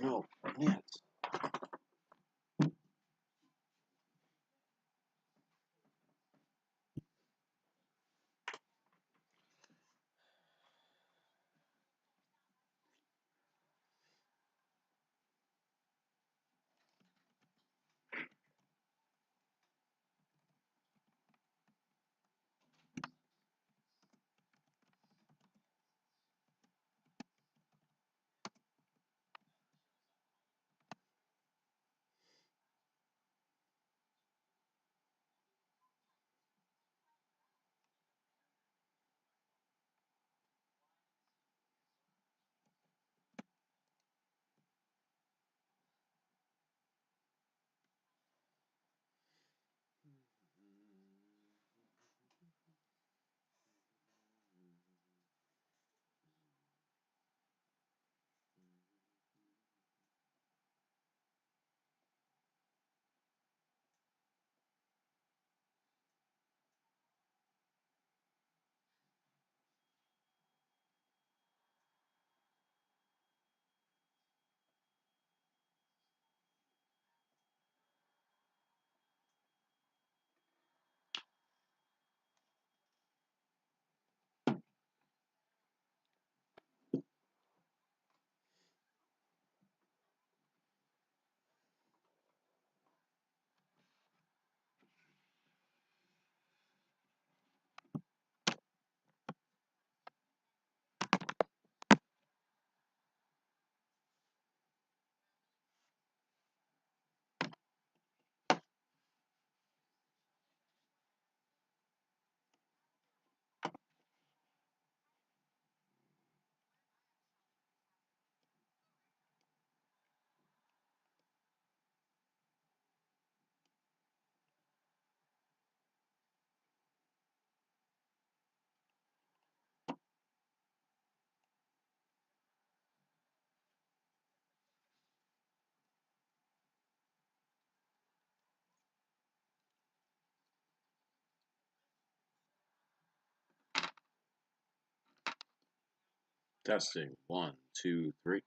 no. Yes. Testing. 1, 2, 3.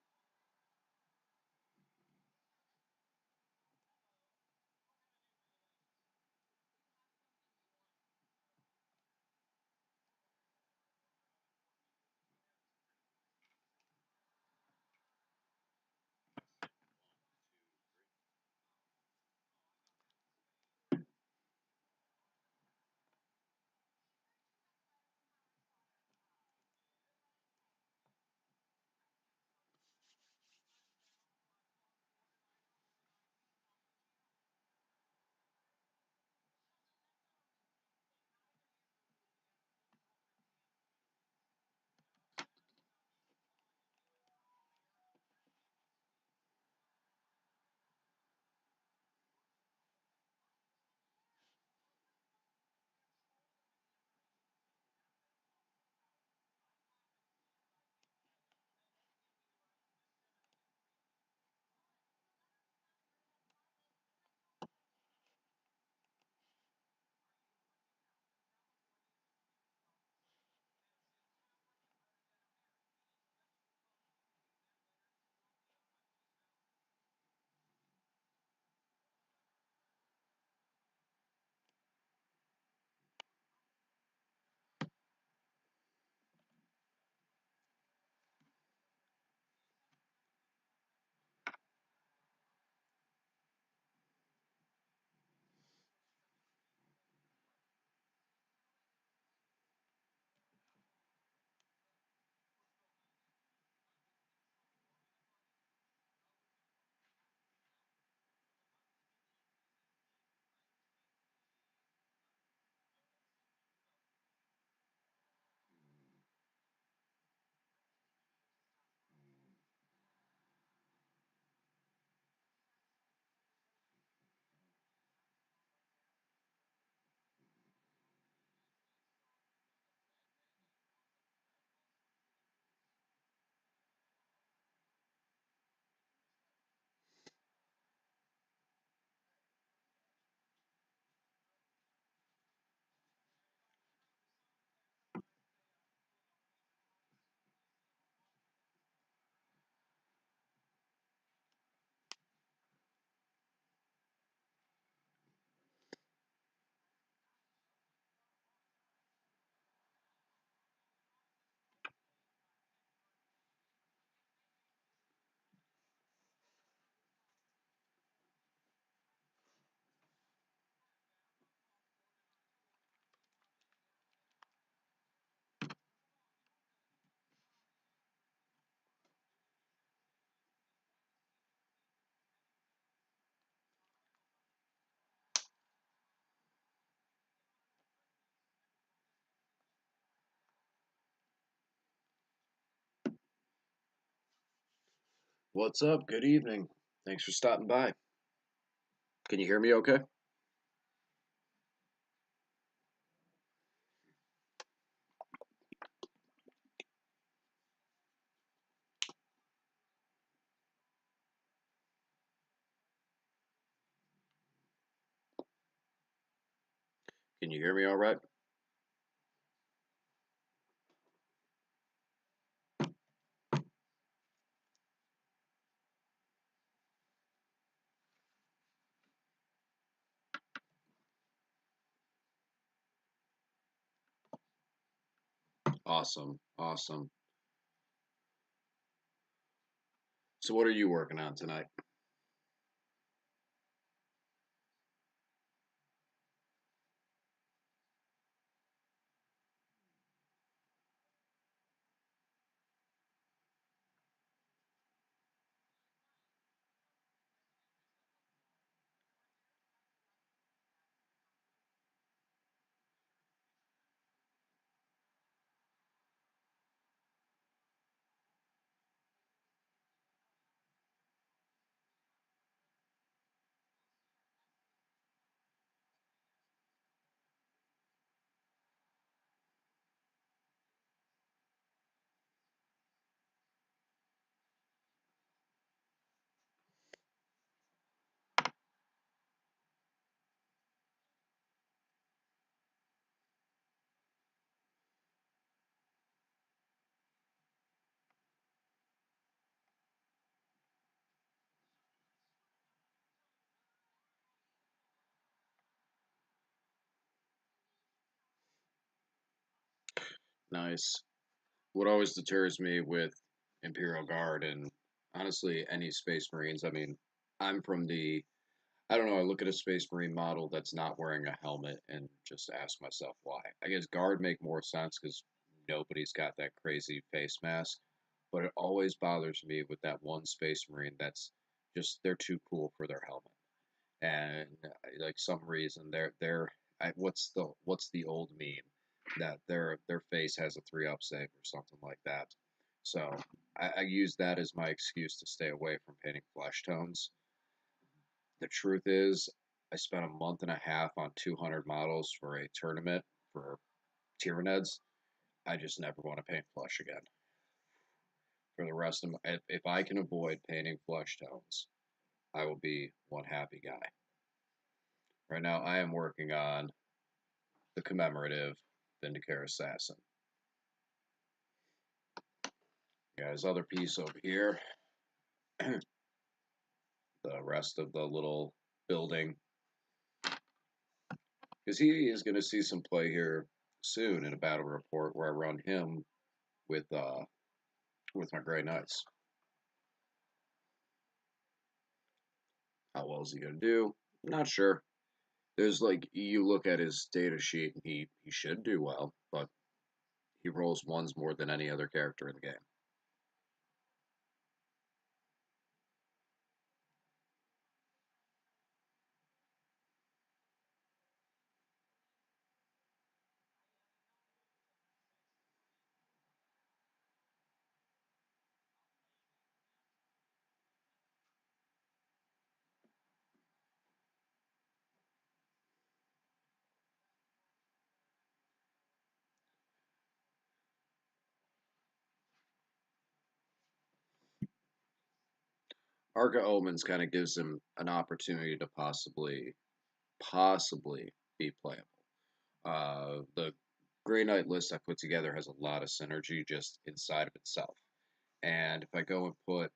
What's up? Good evening. Thanks for stopping by. Can you hear me okay? Can you hear me all right? Awesome. Awesome. So what are you working on tonight? Nice. What always deters me with Imperial Guard and honestly any Space Marines, I mean, I'm from the I don't know, I look at a Space Marine model that's not wearing a helmet and just ask myself why. I guess Guard make more sense because nobody's got that crazy face mask, but it always bothers me with that one Space Marine that's just they're too cool for their helmet. And like some reason what's the old meme that their face has a 3-up save or something like that. So I use that as my excuse to stay away from painting flesh tones. The truth is, I spent a month and a half on 200 models for a tournament for Tyranids. I just never want to paint flesh again. For the rest of my, if I can avoid painting flesh tones, I will be one happy guy. Right now, I am working on the commemorative Vindicare Assassin. Yeah, his other piece over here, the rest of the little building, because he is going to see some play here soon in a battle report where I run him with uh with my Grey Knights. How well is he going to do? Not sure. There's like you look at his data sheet and he should do well, but he rolls ones more than any other character in the game. Arca Omens kind of gives him an opportunity to possibly be playable. The Grey Knight list I put together has a lot of synergy just inside of itself. And if I go and put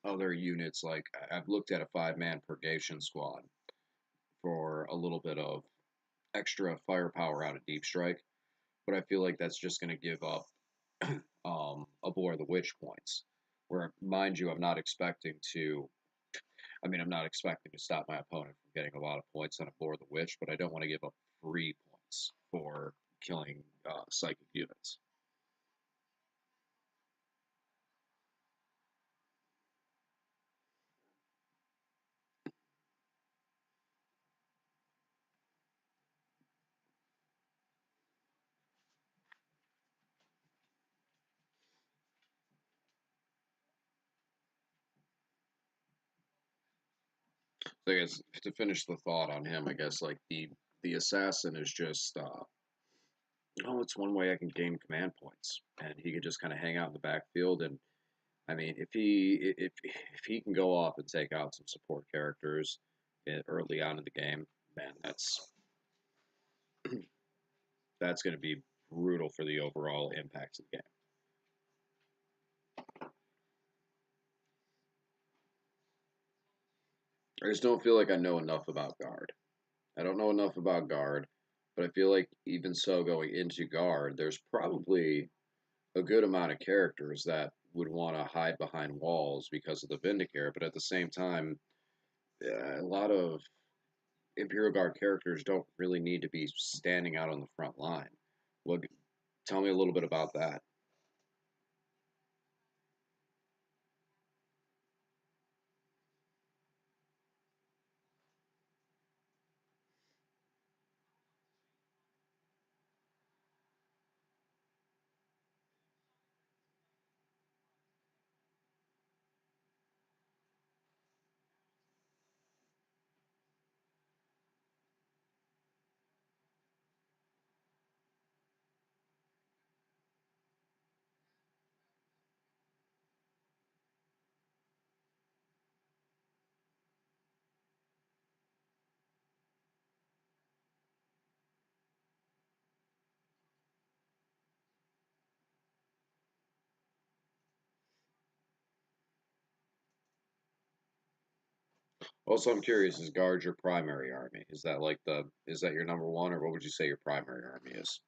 other units, like I've looked at a 5-man purgation squad for a little bit of extra firepower out of Deep Strike, but I feel like that's just going to give up Abhor the Witch points. Where, mind you, I'm not expecting to stop my opponent from getting a lot of points on Abhor the Witch, but I don't want to give up free points for killing psychic units. So I guess to finish the thought on him, I guess like the assassin is just oh, it's one way I can gain command points, and he can just kind of hang out in the backfield. And I mean, if he can go off and take out some support characters early on in the game, man, that's going to be brutal for the overall impact of the game. I just don't feel like I know enough about guard. I don't know enough about guard, but I feel like even so, going into guard, there's probably a good amount of characters that would want to hide behind walls because of the Vindicare, but at the same time, a lot of Imperial Guard characters don't really need to be standing out on the front line. What? Tell me a little bit about that. Also, I'm curious: is guard your primary army? Is that like the is that your number one, or what would you say your primary army is?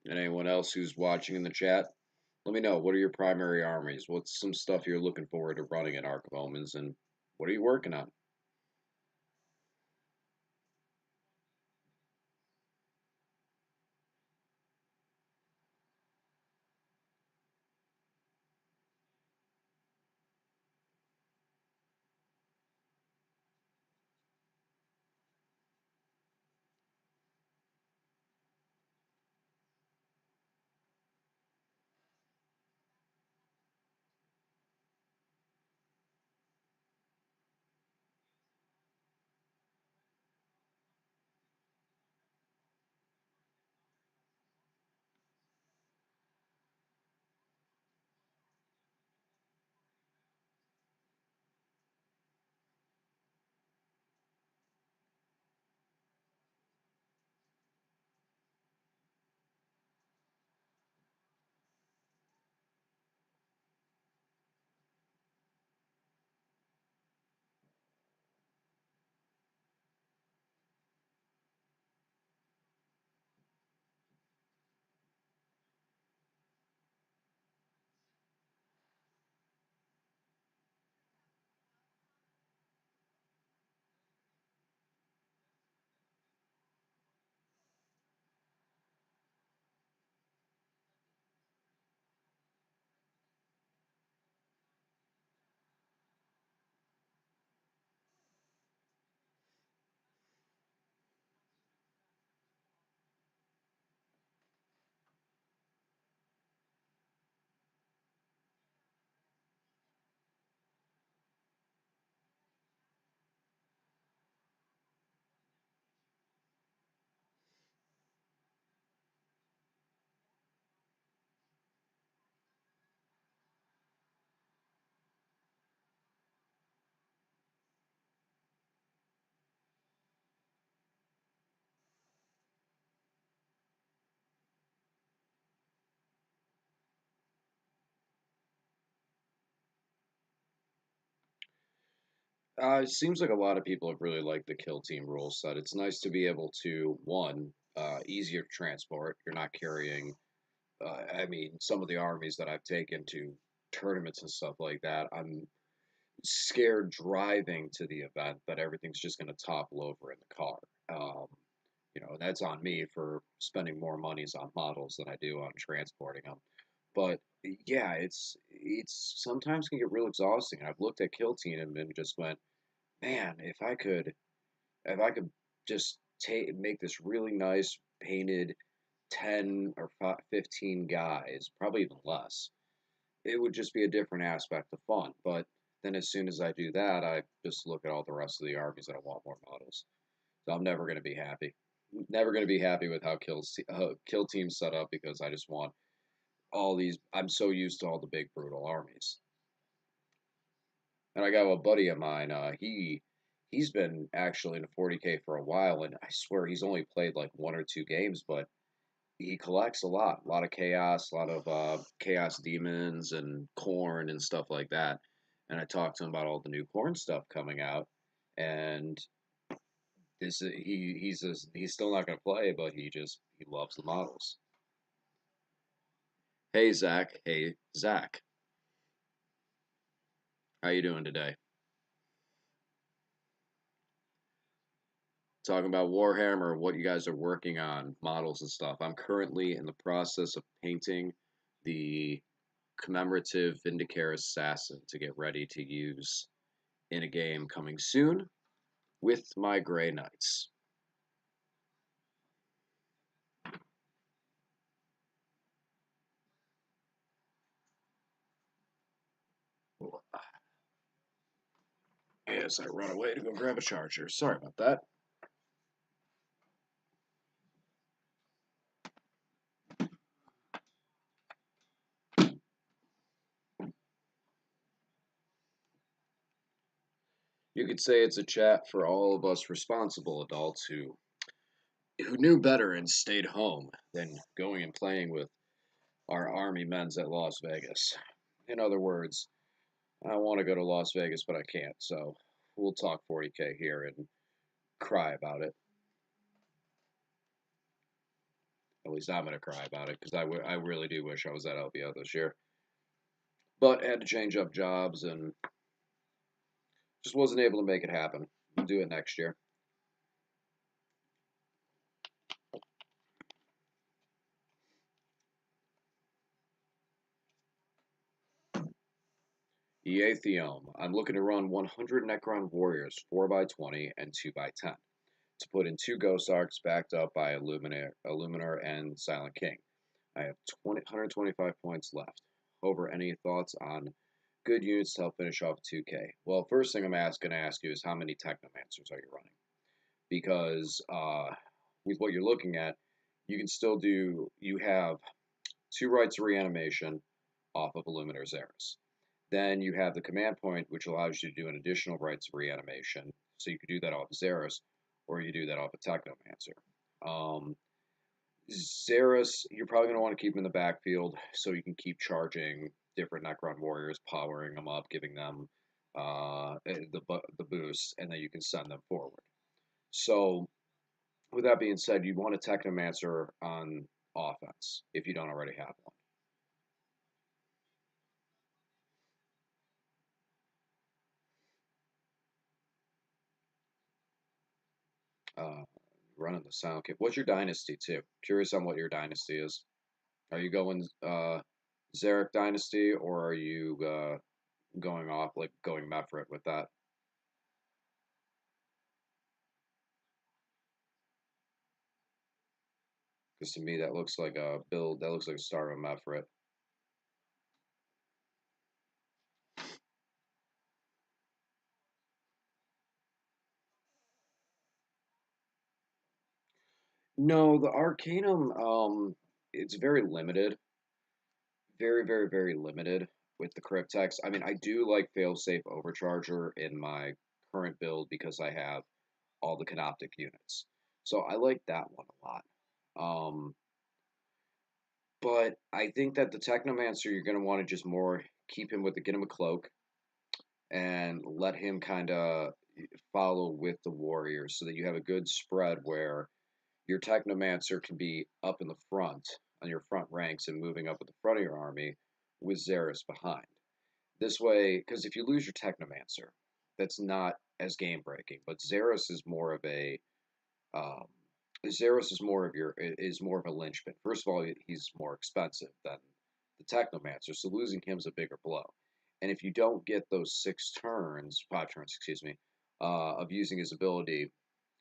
And anyone else who's watching in the chat, let me know. What are your primary armies? What's some stuff you're looking forward to running in Arc of Omens, and what are you working on? It seems like a lot of people have really liked the kill team rule set. It's nice to be able to one easier to transport. You're not carrying. I mean, some of the armies that I've taken to tournaments and stuff like that, I'm scared driving to the event that everything's just going to topple over in the car. Um, that's on me for spending more monies on models than I do on transporting them. But yeah, it's sometimes can get real exhausting. I've looked at Kill Team and just went, man, if I could just make this really nice painted 10 or 15 guys, probably even less, it would just be a different aspect of fun. But then as soon as I do that, I just look at all the rest of the armies and I want more models. So I'm never going to be happy. Never going to be happy with how kill teams set up because I just want all these. I'm so used to all the big brutal armies. And I got a buddy of mine. He's been actually in the 40K for a while, and I swear he's only played like one or two games, but he collects a lot of chaos, a lot of chaos demons and corn and stuff like that. And I talked to him about all the new corn stuff coming out, and he's still not going to play, but he loves the models. Hey Zach, how you doing today? Talking about Warhammer, what you guys are working on, models and stuff. I'm currently in the process of painting the commemorative Vindicare Assassin to get ready to use in a game coming soon with my Grey Knights. Yes, I run away to go grab a charger. Sorry about that. You could say it's a chat for all of us responsible adults who knew better and stayed home than going and playing with our army men's at Las Vegas. In other words, I want to go to Las Vegas, but I can't, so we'll talk 40K here and cry about it. At least I'm going to cry about it because I really do wish I was at LBO this year. But had to change up jobs and just wasn't able to make it happen. We'll do it next year. EA Theome. I'm looking to run 100 Necron Warriors 4x20 and 2x10 to put in two Ghost Arcs backed up by Illuminar and Silent King. I have 125 points left. Over, any thoughts on good units to help finish off 2K? Well, first thing I'm going to ask you is how many Technomancers are you running? Because with what you're looking at, you can still do, you have two rights of reanimation off of Illuminator Xeris. Then you have the command point, which allows you to do an additional rights of reanimation. So you could do that off of Xeris, or you do that off of Technomancer. Xeris, you're probably going to want to keep in the backfield so you can keep charging different Necron warriors, powering them up, giving them the boost, and then you can send them forward. So, with that being said, you want a Technomancer on offense if you don't already have one. Running the Silent Kit. What's your dynasty too? Curious on what your dynasty is. Are you going Zarek dynasty or are you going off like going Mephrit with that? Because to me that looks like a build. That looks like a start of Mephrit. No, the Arcanum, it's very limited. Very, very, very limited with the Cryptex. I mean, I do like Failsafe Overcharger in my current build because I have all the Canoptic units. So I like that one a lot. But I think that the Technomancer, you're going to want to just more keep him with get him a cloak and let him kind of follow with the warriors so that you have a good spread where your Technomancer can be up in the front on your front ranks and moving up at the front of your army with Xeris behind. This way, because if you lose your Technomancer, that's not as game breaking. But Xeris is more of a um, Xeris is more of a linchpin. First of all, he's more expensive than the Technomancer, so losing him is a bigger blow. And if you don't get those 5 turns, excuse me, of using his ability,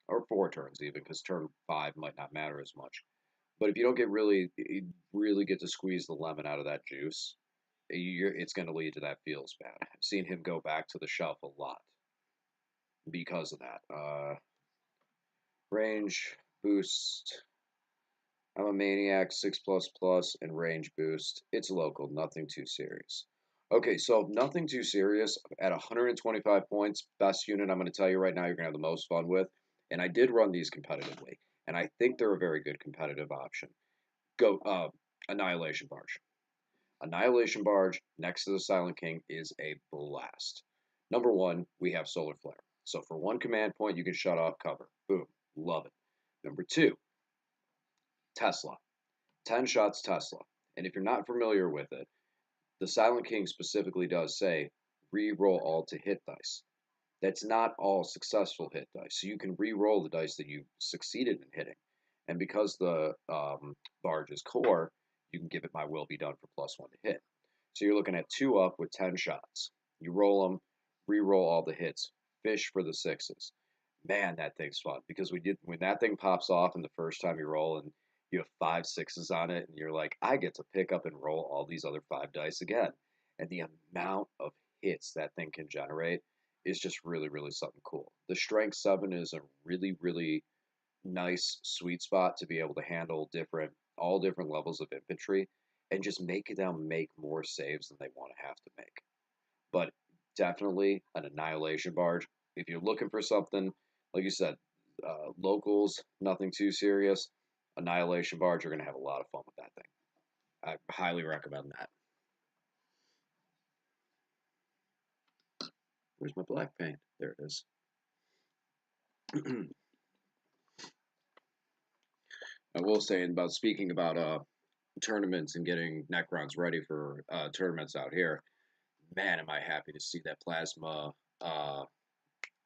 or 4 turns even, because turn 5 might not matter as much. But if you don't really get to squeeze the lemon out of that juice, it's going to lead to that feels bad. I've seen him go back to the shelf a lot because of that. Range boost. I'm a maniac, 6++, and range boost. It's local, nothing too serious. Okay, so nothing too serious. At 125 points, best unit I'm going to tell you right now you're going to have the most fun with. And I did run these competitively, and I think they're a very good competitive option. Go, Annihilation Barge. Annihilation Barge next to the Silent King is a blast. Number one, we have Solar Flare. So for one command point, you can shut off cover. Boom. Love it. Number two, Tesla. 10 shots Tesla. And if you're not familiar with it, the Silent King specifically does say re-roll all to hit dice. That's not all successful hit dice. So you can re-roll the dice that you succeeded in hitting. And because the barge is core, you can give it my will be done for +1 to hit. So you're looking at 2 up with 10 shots. You roll them, re-roll all the hits, fish for the sixes. Man, that thing's fun because when that thing pops off and the first time you roll and you have 5 sixes on it, and you're like, I get to pick up and roll all these other 5 dice again. And the amount of hits that thing can generate is just really, really something cool. The Strength 7 is a really, really nice sweet spot to be able to handle all different levels of infantry and just make them make more saves than they want to have to make. But definitely an Annihilation Barge. If you're looking for something, like you said, locals, nothing too serious, Annihilation Barge, you're going to have a lot of fun with that thing. I highly recommend that. Where's my black paint? There it is. I will say about speaking about tournaments and getting Necrons ready for tournaments out here. Man, am I happy to see that plasma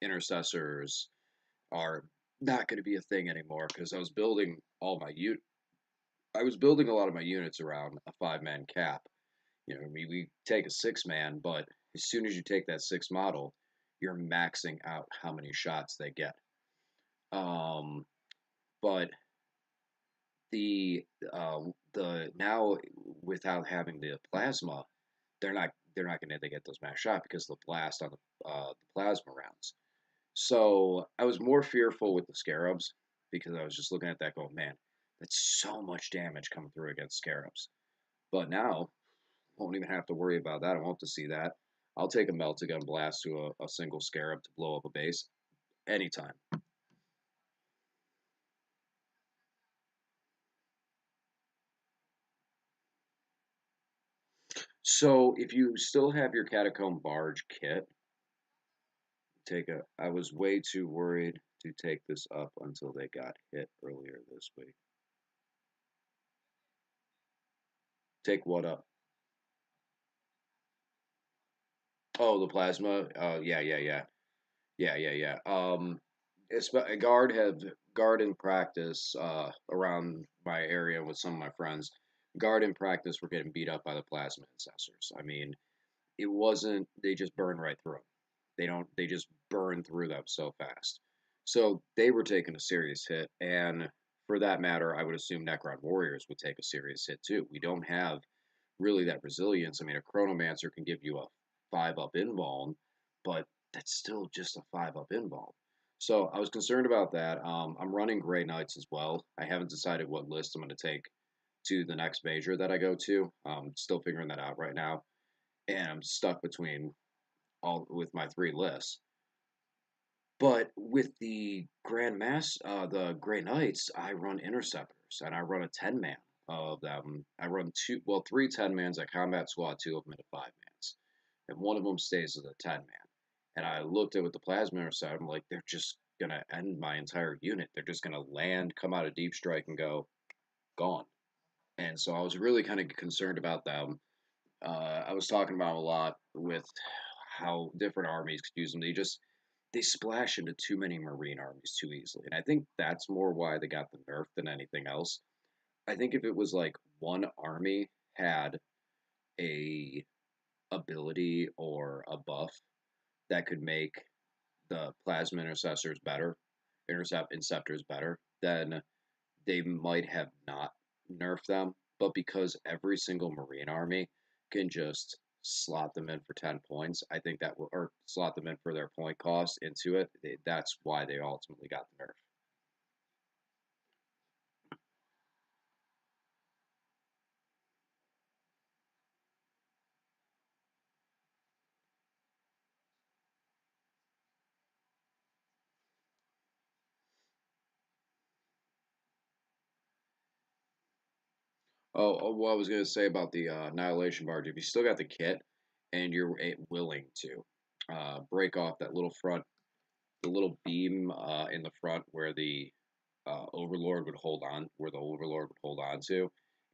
intercessors are not going to be a thing anymore because I was building I was building a lot of my units around a 5-man cap. You know, we take a 6-man, but as soon as you take that 6 model, you're maxing out how many shots they get. Um, but the now without having the plasma, they're not going to get those max shot because of the blast on the plasma rounds. So I was more fearful with the scarabs because I was just looking at that going, man, that's so much damage coming through against scarabs. But now, won't even have to worry about that. I won't have to see that. I'll take a meltagun blast to a single scarab to blow up a base anytime. So if you still have your catacomb barge kit, I was way too worried to take this up until they got hit earlier this week. Take what up? Oh, the plasma. Yeah, yeah, yeah, yeah, yeah, yeah. It's a guard in practice around my area with some of my friends. Guard in practice were getting beat up by the plasma assessors. I mean, it wasn't. They just burn right through them. They don't. They just burn through them so fast. So they were taking a serious hit, and for that matter, I would assume Necron warriors would take a serious hit too. We don't have really that resilience. I mean, a Chronomancer can give you a 5-up invuln, but that's still just a 5-up invuln. So I was concerned about that. I'm running Grey Knights as well. I haven't decided what list I'm going to take to the next major that I go to. Still figuring that out right now, and I'm stuck between all with my 3 lists. But with the the Grey Knights, I run Interceptors, and I run a 10-man of them. I run 3 10-mans at Combat Squad, 2 of them at a 5-mans. And one of them stays as a 10-man. And I looked at with the Plasma Interceptor, I'm like, they're just going to end my entire unit. They're just going to land, come out of Deep Strike, and go, gone. And so I was really kind of concerned about them. I was talking about a lot with how different armies could use them. They splash into too many Marine armies too easily. And I think that's more why they got the nerf than anything else. I think if it was like one army had a ability or a buff that could make the plasma intercessors better, interceptors better, then they might have not nerfed them. But because every single Marine army can just slot them in for 10 points, I think that will, or slot them in for their point cost into it. That's why they ultimately got the nerf. What I was gonna say about the Annihilation Barge, if you still got the kit and you're willing to break off that little front, the little beam in the front where the Overlord would hold on, where the Overlord would hold on to,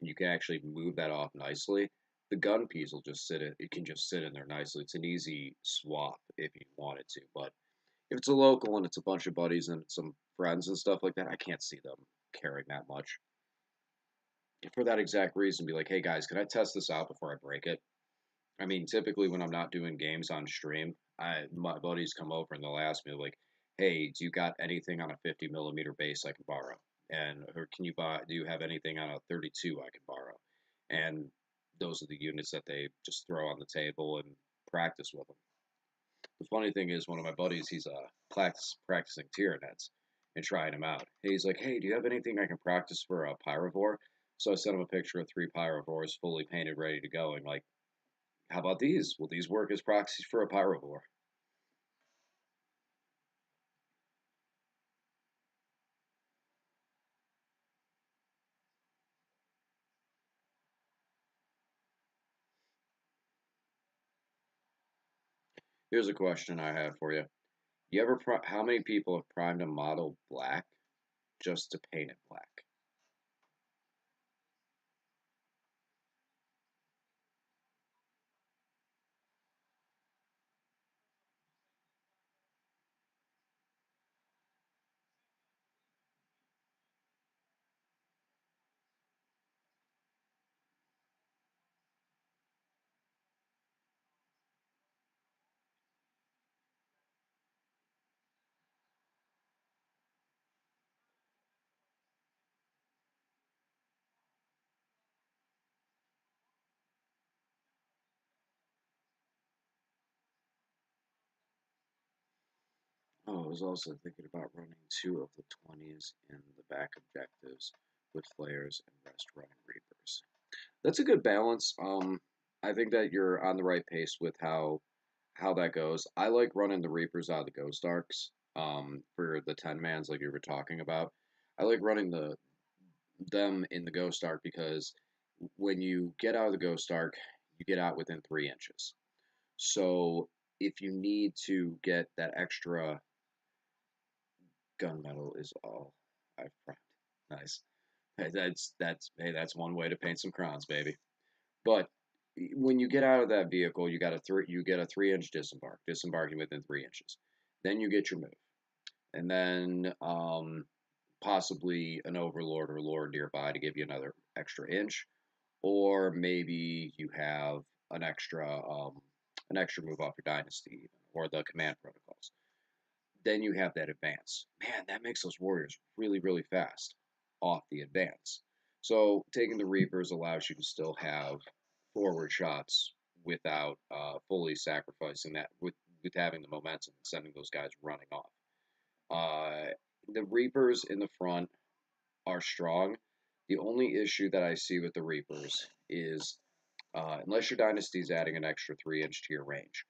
and you can actually move that off nicely. The gun piece will just sit. It can just sit in there nicely. It's an easy swap if you wanted to, but if it's a local and it's a bunch of buddies and some friends and stuff like that, I can't see them caring that much. For that exact reason, be like, hey guys, can I test this out before I break it? I mean, typically when I'm not doing games on stream, my buddies come over and they'll ask me like, "Hey, do you got anything on a 50 millimeter base I can borrow?" And or can you buy? Do you have anything on a 32 I can borrow? And those are the units that they just throw on the table and practice with them. The funny thing is, one of my buddies, he's practicing Tyranids and trying them out. He's like, "Hey, do you have anything I can practice for a Pyrovore?" So I sent him a picture of 3 Pyrovores fully painted, ready to go, and like, how about these? Will these work as proxies for a pyrovore? Here's a question I have for you. You ever how many people have primed a model black just to paint it black? Oh, I was also thinking about running 2 of the 20s in the back objectives with flares and rest running reapers. That's a good balance. I think that you're on the right pace with how that goes. I like running the reapers out of the ghost arcs. For the 10 mans like you were talking about, I like running them in the ghost arc because when you get out of the ghost arc, you get out within 3 inches. So if you need to get that extra gunmetal is all I've primed. Nice. Hey, that's one way to paint some crowns, baby. But when you get out of that vehicle, you get a 3 inch disembark, disembarking within 3 inches. Then you get your move, and then possibly an overlord or lord nearby to give you another extra inch, or maybe you have an extra move off your dynasty, even, or the command protocols. Then you have that advance. Man, that makes those warriors really, really fast off the advance. So taking the Reapers allows you to still have forward shots without fully sacrificing that with having the momentum and sending those guys running off. Uh, the Reapers in the front are strong. The only issue that I see with the Reapers is unless your dynasty is adding an extra 3 inch to your range,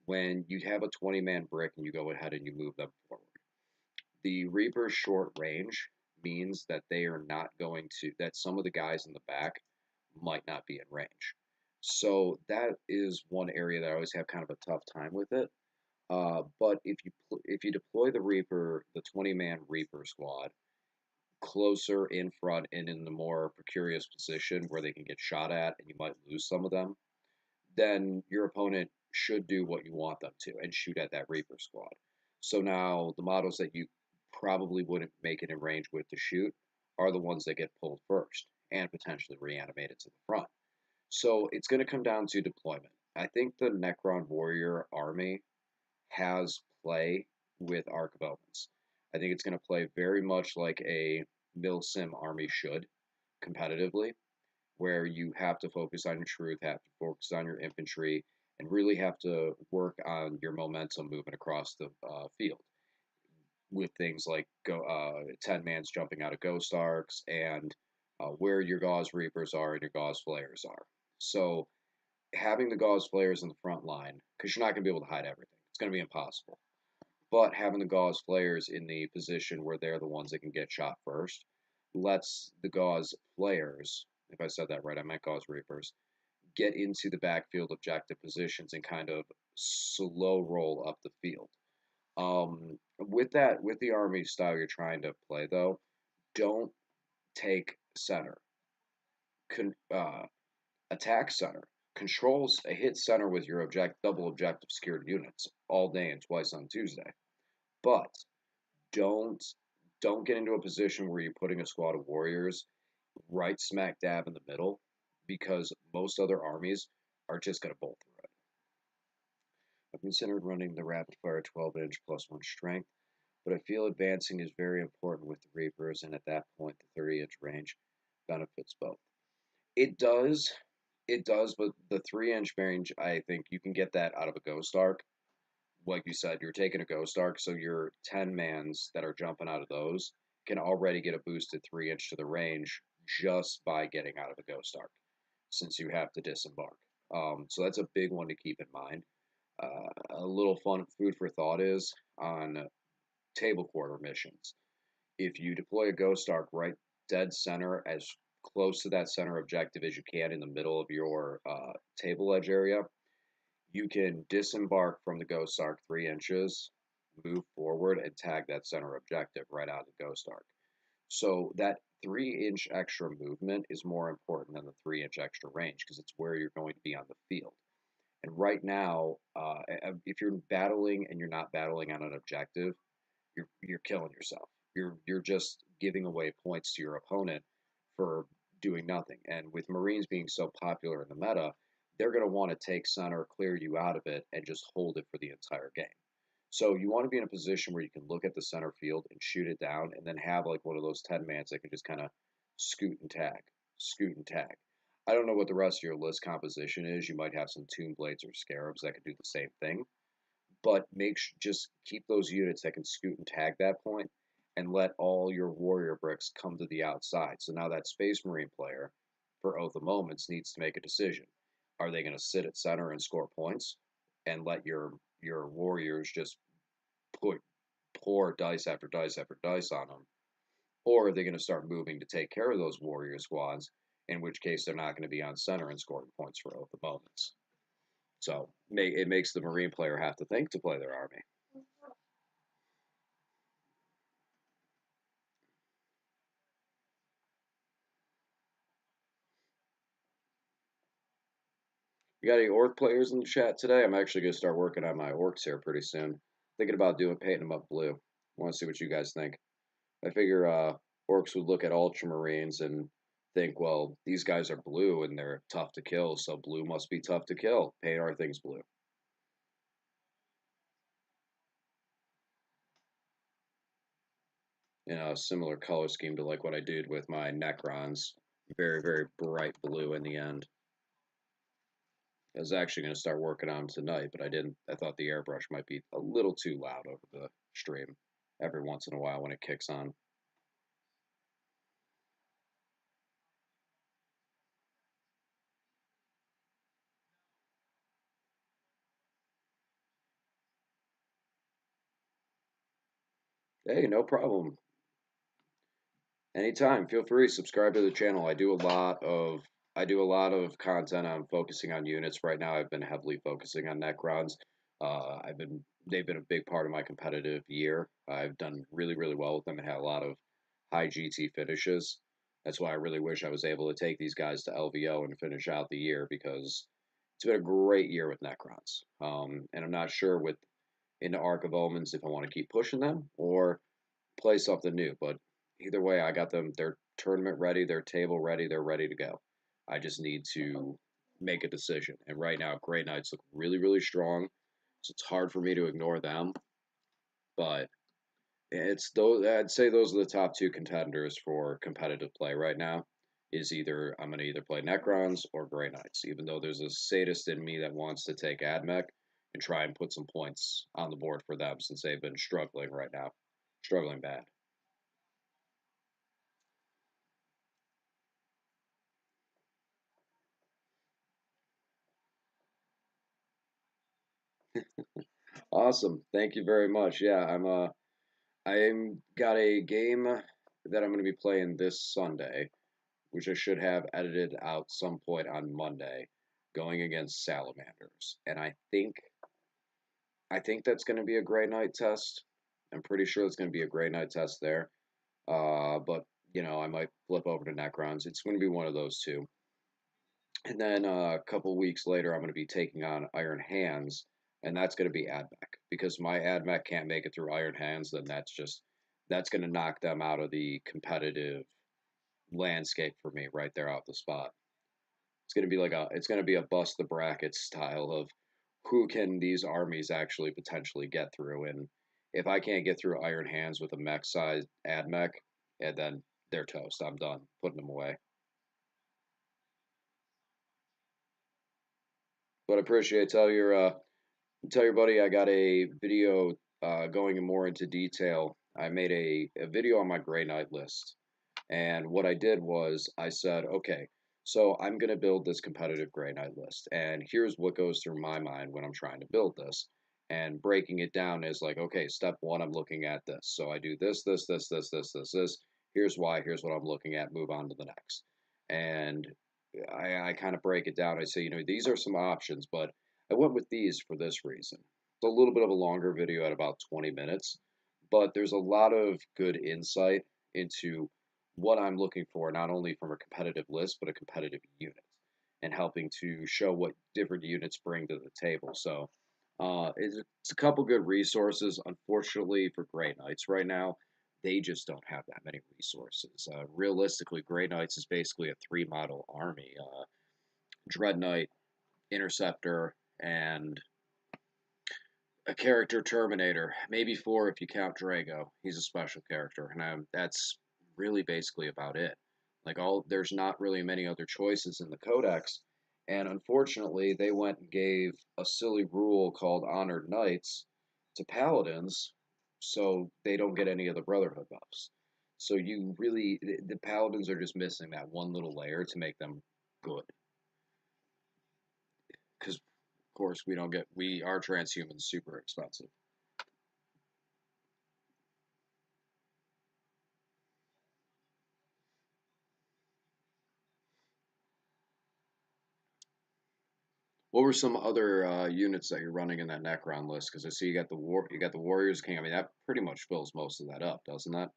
when you have a 20 man brick and you go ahead and you move them forward, the Reaper's short range means that they are not going to, that some of the guys in the back might not be in range. So that is one area that I always have kind of a tough time with it. But if you deploy the Reaper, the 20 man Reaper squad closer in front and in the more precarious position where they can get shot at and you might lose some of them, then your opponent should do what you want them to and shoot at that Reaper squad. So now the models that you probably wouldn't make it in range with to shoot are the ones that get pulled first and potentially reanimated to the front. So it's going to come down to deployment. I think the Necron Warrior army has play with Arc of Omens. I think it's going to play very much like a Milsim army should competitively. where you have to focus on your truth, have to focus on your infantry, and really have to work on your momentum moving across the field with things like 10 mans jumping out of ghost arcs and where your Gauze Reapers are and your Gauze Flayers are. So having the Gauze Flayers in the front line, because you're not going to be able to hide everything, it's going to be impossible. But having the Gauze Flayers in the position where they're the ones that can get shot first lets the Gauze Flayers, if I said that right, I meant Gauze Reapers, get into the backfield objective positions and kind of slow roll up the field. With the army style you're trying to play though, don't take center. Con, attack center. Controls a hit center with your double objective secured units all day and twice on Tuesday. But don't don't get into a position where you're putting a squad of warriors right smack dab in the middle, because most other armies are just going to bolt through it. I've considered running the rapid fire 12-inch plus 1 strength, but I feel advancing is very important with the Reapers, and at that point, the 30-inch range benefits both. It does, it does, but the 3-inch range, I think you can get that out of a Ghost Arc. Like you said, you're taking a Ghost Arc, so your 10 mans that are jumping out of those can already get a boosted 3-inch to the range just by getting out of a Ghost Arc, since you have to disembark. So that's a big one to keep in mind. A little fun food for thought is on table quarter missions. If you deploy a Ghost Arc right dead center, as close to that center objective as you can in the middle of your table edge area, you can disembark from the Ghost Arc 3 inches, move forward, and tag that center objective right out of the Ghost Arc. So that 3-inch extra movement is more important than the 3-inch extra range, because it's where you're going to be on the field. And right now, if you're battling and you're not battling on an objective, you're killing yourself. You're just giving away points to your opponent for doing nothing. And with Marines being so popular in the meta, they're going to want to take center, clear you out of it, and just hold it for the entire game. So you want to be in a position where you can look at the center field and shoot it down, and then have like one of those 10 mans that can just kind of scoot and tag, scoot and tag. I don't know what the rest of your list composition is. You might have some Tomb Blades or Scarabs that could do the same thing, but just keep those units that can scoot and tag that point, and let all your warrior bricks come to the outside. So now that Space Marine player for Oath of Moments needs to make a decision. Are they going to sit at center and score points and let your warriors just put pour dice after dice after dice on them, or are they going to start moving to take care of those warrior squads, in which case they're not going to be on center and scoring points for Oath of Moments. So it makes the Marine player have to think to play their army. You got any orc players in the chat today? I'm actually going to start working on my orcs here pretty soon. Thinking about painting them up blue. Want to see what you guys think. I figure orcs would look at ultramarines and think, well, these guys are blue and they're tough to kill, so blue must be tough to kill. Paint our things blue. In a similar color scheme to like what I did with my Necrons. Very, very bright blue in the end. I was actually going to start working on them tonight, but I didn't. I thought the airbrush might be a little too loud over the stream every once in a while when it kicks on. Hey, no problem. Anytime. Feel free to subscribe to the channel. I do a lot of content on focusing on units. Right now I've been heavily focusing on Necrons. They've been a big part of my competitive year. I've done really, really well with them and had a lot of high GT finishes. That's why I really wish I was able to take these guys to LVO and finish out the year, because it's been a great year with Necrons. And I'm not sure with into Arc of Omens if I want to keep pushing them or play something new. But either way, I got them. They're tournament ready. They're table ready. They're ready to go. I just need to make a decision. And right now, Grey Knights look really, really strong. So it's hard for me to ignore them. But it's those. I'd say those are the top two contenders for competitive play right now. is either I'm going to either play Necrons or Grey Knights, even though there's a sadist in me that wants to take AdMech and try and put some points on the board for them since they've been struggling right now, struggling bad. Awesome, thank you very much. Yeah, I'm got a game that I'm going to be playing this Sunday, which I should have edited out some point on Monday, going against Salamanders, and I think that's going to be a Grey Knight test. I'm pretty sure it's going to be a Grey Knight test there. But I might flip over to Necrons. It's going to be one of those two. And then a couple weeks later, I'm going to be taking on Iron Hands, and that's going to be AdMech because my AdMech can't make it through Iron Hands. Then that's going to knock them out of the competitive landscape for me right there out the spot. It's going to be a bust the bracket style of who can these armies actually potentially get through, and if I can't get through Iron Hands with a mech sized AdMech, and then they're toast. I'm done putting them away. But I appreciate tell your buddy I got a video going more into detail. I made a video on my Grey Knight list. And what I did was I said, okay, so I'm going to build this competitive Grey Knight list. And here's what goes through my mind when I'm trying to build this. And breaking it down is like, okay, step one, I'm looking at this. So I do this. Here's why, here's what I'm looking at, move on to the next. And I kind of break it down. I say, these are some options, but I went with these for this reason. It's a little bit of a longer video at about 20 minutes, but there's a lot of good insight into what I'm looking for, not only from a competitive list, but a competitive unit, and helping to show what different units bring to the table. So it's a couple good resources. Unfortunately for Grey Knights right now, they just don't have that many resources. Realistically, Grey Knights is basically a three model army: Dread Knight, Interceptor, and a character Terminator. Maybe four if you count Drago. He's a special character, and that's really basically about it. There's not really many other choices in the Codex, and unfortunately, they went and gave a silly rule called Honored Knights to Paladins, so they don't get any of the Brotherhood buffs. So the Paladins are just missing that one little layer to make them good. Because of course we are transhumans super expensive. What were some other units that you're running in that Necron list? Because I see you got the Warriors King. I mean, that pretty much fills most of that up, doesn't that?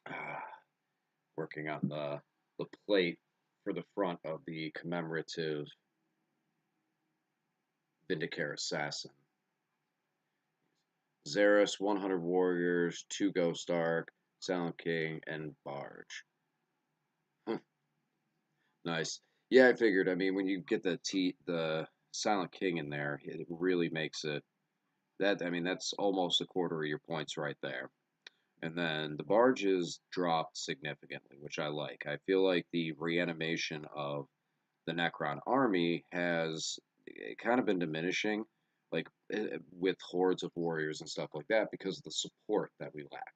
Ah, working on the plate for the front of the commemorative Vindicare Assassin. Xeris, 100 Warriors, 2 Ghost Arc, Silent King, and Barge. Nice. Yeah, I figured. I mean, when you get the Silent King in there, it really makes it I mean, that's almost a quarter of your points right there. And then the barges dropped significantly, which I like. I feel like the reanimation of the Necron army has kind of been diminishing, like with hordes of warriors and stuff like that, because of the support that we lack.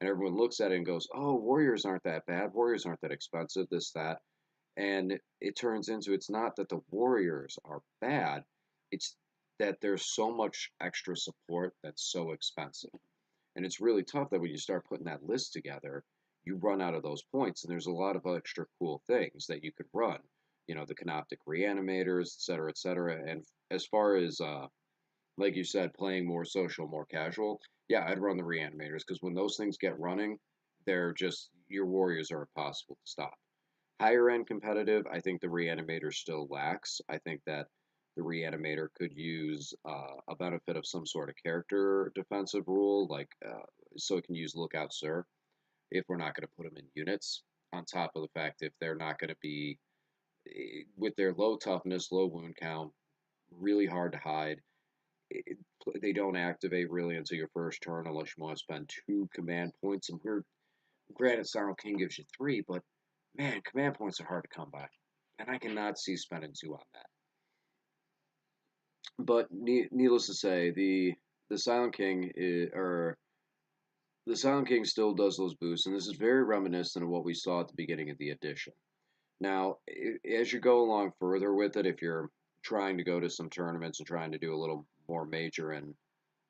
And everyone looks at it and goes, "Oh, warriors aren't that bad. Warriors aren't that expensive. This, that." And it turns into it's not that the warriors are bad; it's that there's so much extra support that's so expensive. And it's really tough that when you start putting that list together, you run out of those points. And there's a lot of extra cool things that you could run. The canoptic reanimators, et cetera, et cetera. And as far as like you said, playing more social, more casual, yeah, I'd run the reanimators because when those things get running, they're just your warriors are impossible to stop. Higher end competitive, I think the reanimator still lacks. I think that the reanimator could use a benefit of some sort of character defensive rule, like so it can use lookout sir if we're not going to put them in units. On top of the fact if they're not going to be with their low toughness, low wound count, really hard to hide. It, they don't activate really until your first turn unless you want to spend 2 command points. And we're granted, Silent King gives you 3, but man, command points are hard to come by, and I cannot see spending 2 on that. But needless to say, the Silent King or the Silent King still does those boosts, and this is very reminiscent of what we saw at the beginning of the edition. Now, as you go along further with it, if you're trying to go to some tournaments and trying to do a little more major and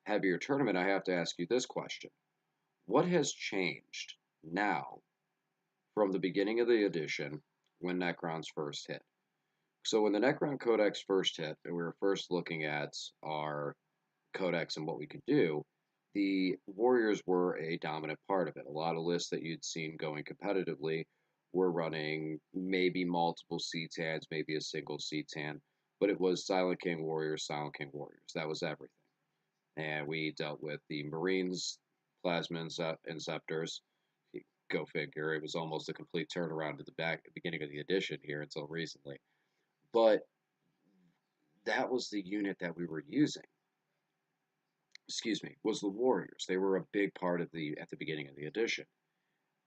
heavier tournament, I have to ask you this question. What has changed now from the beginning of the edition when Necrons first hit? So when the Necron Codex first hit, and we were first looking at our Codex and what we could do, the Warriors were a dominant part of it. A lot of lists that you'd seen going competitively were running maybe multiple C-TANs, maybe a single C-TAN, but it was Silent King Warriors, Silent King Warriors. That was everything. And we dealt with the Marines, Plasma Inceptors. Go figure. It was almost a complete turnaround at the beginning of the edition here until recently. But that was the unit that we were using. Excuse me, was the Warriors. They were a big part of the at the beginning of the edition.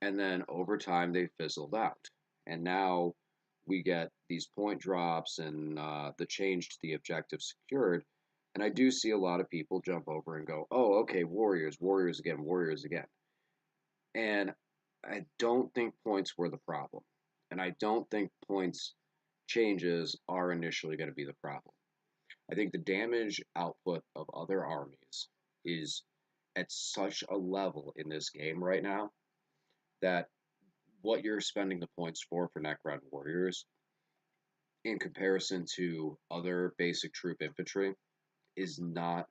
And then over time they fizzled out. And now we get these point drops and the change to the objective secured. And I do see a lot of people jump over and go, oh, okay, Warriors, Warriors again, Warriors again. And I don't think points were the problem. And I don't think points changes are initially going to be the problem. I think the damage output of other armies is at such a level in this game right now that what you're spending the points for Necron Warriors in comparison to other basic troop infantry is not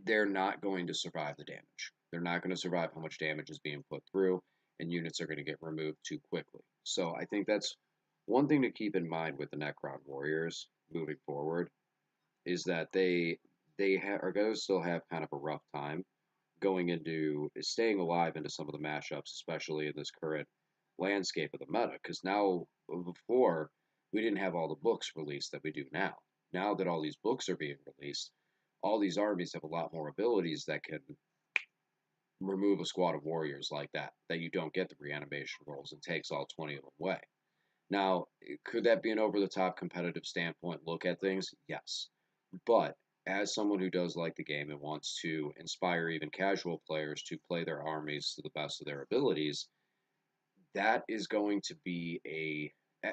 they're not going to survive the damage. They're not going to survive how much damage is being put through, and units are going to get removed too quickly. So I think that's one thing to keep in mind with the Necron Warriors moving forward is that are going to still have kind of a rough time going into staying alive into some of the mashups, especially in this current landscape of the meta. Because now, before, we didn't have all the books released that we do now. Now that all these books are being released, all these armies have a lot more abilities that can remove a squad of warriors like that you don't get the reanimation rolls and takes all 20 of them away. Now, could that be an over the top competitive standpoint look at things? Yes. But as someone who does like the game and wants to inspire even casual players to play their armies to the best of their abilities, that is going to be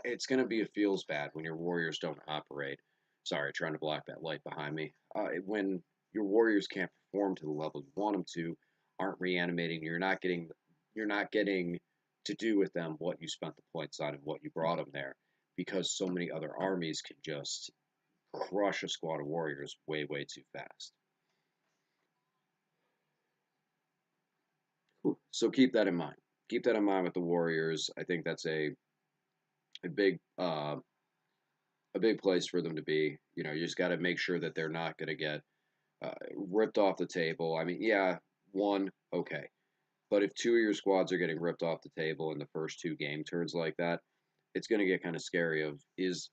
it's going to be a feels bad when your warriors don't operate. Sorry, trying to block that light behind me. When your warriors can't perform to the level you want them to, aren't reanimating, you're not getting to do with them what you spent the points on and what you brought them there, because so many other armies can just crush a squad of warriors way, way too fast. So keep that in mind. Keep that in mind with the Warriors. I think that's a big a big place for them to be. You know, you just got to make sure that they're not going to get ripped off the table. I mean, yeah, one okay, but if 2 of your squads are getting ripped off the table in the first 2 game turns like that, it's going to get kind of scary.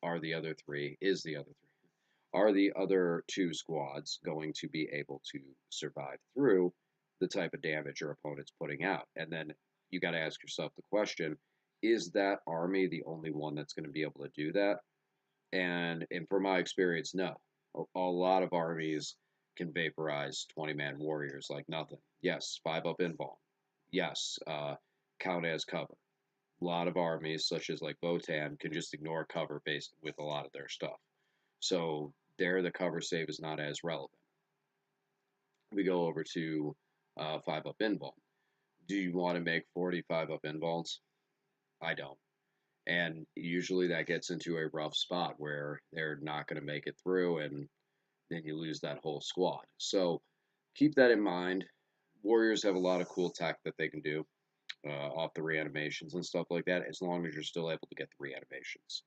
Are the other three? Is the other three? Are the other 2 squads going to be able to survive through the type of damage your opponent's putting out? And then you got to ask yourself the question, is that army the only one that's going to be able to do that? And from my experience, no. A lot of armies can vaporize 20-man warriors like nothing. Yes, 5-up invuln. Yes, count as cover. A lot of armies, such as like Votann, can just ignore cover based with a lot of their stuff. So there, the cover save is not as relevant. We go over to 5-up invuln. Do you want to make 45-up invulns? I don't. And usually that gets into a rough spot where they're not going to make it through, and then you lose that whole squad. So keep that in mind. Warriors have a lot of cool tech that they can do off the reanimations and stuff like that, as long as you're still able to get the reanimations.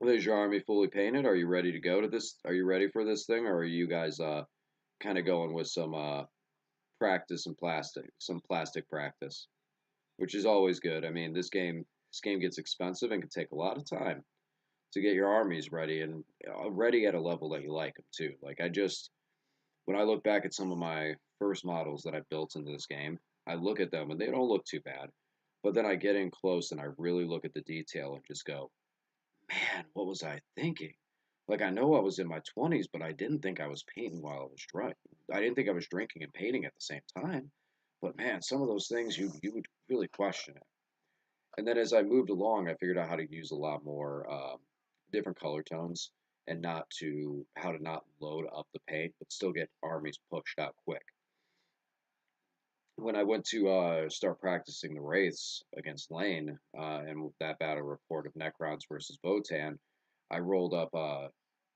Is your army fully painted? Are you ready to go to this? Are you ready for this thing, or are you guys kind of going with some practice and some plastic practice, which is always good. I mean, this game gets expensive and can take a lot of time to get your armies ready and ready at a level that you like them too. Like when I look back at some of my first models that I built into this game, I look at them and they don't look too bad. But then I get in close and I really look at the detail and just go, man, what was I thinking? Like I know I was in my 20s, but I didn't think I was painting while I was drunk. I didn't think I was drinking and painting at the same time. But man, some of those things you would really question it. And then as I moved along, I figured out how to use a lot more different color tones and not to how to not load up the paint, but still get armies pushed out quick. When I went to start practicing the Wraiths against Lane, and with that battle report of Necrons versus Votan, I rolled up.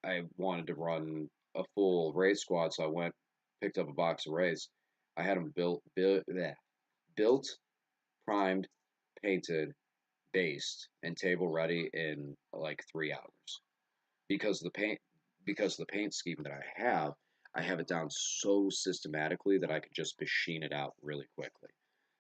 I wanted to run a full Wraith squad, so I went picked up a box of Wraiths. I had them built, primed, painted, based, and table ready in like 3 hours because the paint scheme that I have it down so systematically that I could just machine it out really quickly.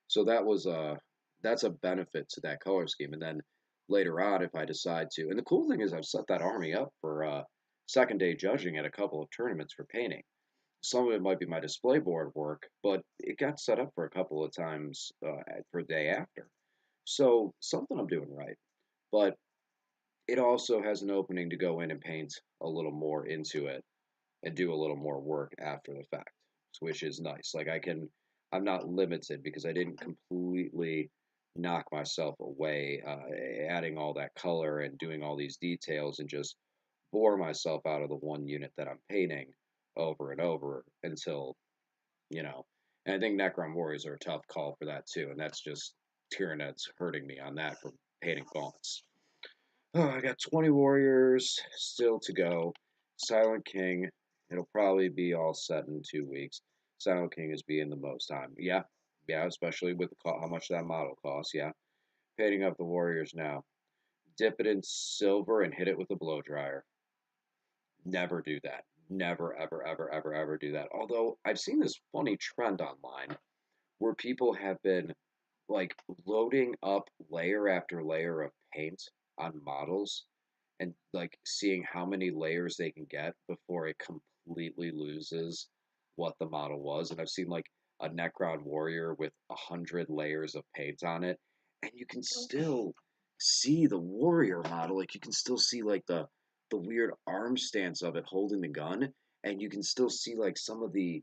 So that's a benefit to that color scheme. And then later on, if I decide to, and the cool thing is I've set that army up for second day judging at a couple of tournaments for painting. Some of it might be my display board work, but it got set up for a couple of times for the day after. So something I'm doing right. But it also has an opening to go in and paint a little more into it and do a little more work after the fact, which is nice. I'm not limited because I didn't completely knock myself away adding all that color and doing all these details and just bore myself out of the one unit that I'm painting over and over until, you know. And I think Necron Warriors are a tough call for that too, and that's just Tyranids hurting me on that for painting gaunts. Oh, I got 20 warriors still to go. Silent King, it'll probably be all set in 2 weeks. Silent King is being the most time. Yeah, yeah, especially with how much that model costs. Yeah, painting up the warriors now. Dip it in silver and hit it with a blow dryer. Never do that. Never, ever, ever, ever, ever do that. Although I've seen this funny trend online where people have been like loading up layer after layer of paint on models and like seeing how many layers they can get before it completely loses what the model was. And I've seen like a Necron warrior with 100 layers of paint on it, and you can still see the warrior model. Like you can still see like the weird arm stance of it holding the gun, and you can still see like some of the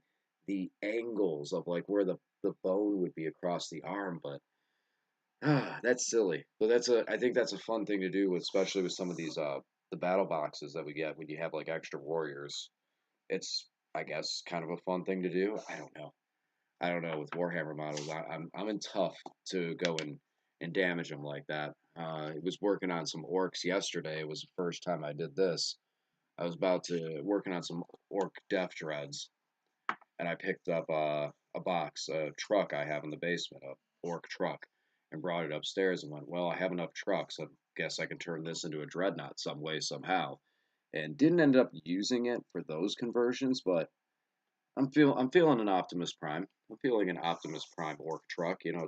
angles of like where the bone would be across the arm, but that's silly. But I think that's a fun thing to do, especially with some of these the battle boxes that we get when you have like extra warriors. It's I guess kind of a fun thing to do. I don't know. I don't know with Warhammer models. I'm in tough to go and damage them like that. I was working on some orcs yesterday. It was the first time I did this. I was about to working on some orc death dreads, and I picked up a box, a truck I have in the basement, a orc truck, and brought it upstairs and went, well, I have enough trucks. I guess I can turn this into a dreadnought some way, somehow. And didn't end up using it for those conversions, but I'm feeling an Optimus Prime. I'm feeling an Optimus Prime orc truck. You know,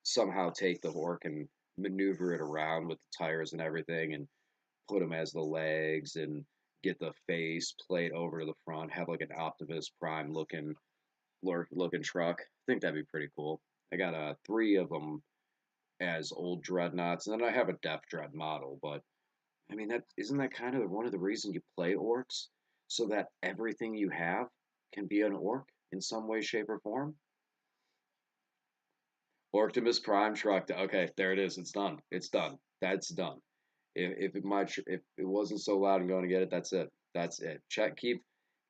somehow take the orc and maneuver it around with the tires and everything, and put them as the legs and get the face plate over to the front. Have like an Optimus Prime looking truck. I think that'd be pretty cool. I got 3 of them as old dreadnoughts, and then I have a Death Dread model. But I mean, that isn't that kind of one of the reasons you play orcs, so that everything you have can be an orc in some way, shape, or form. Orctimus Prime truck. Okay, there it is. It's done. It's done. That's done. If it wasn't so loud and going to get it, that's it. That's it.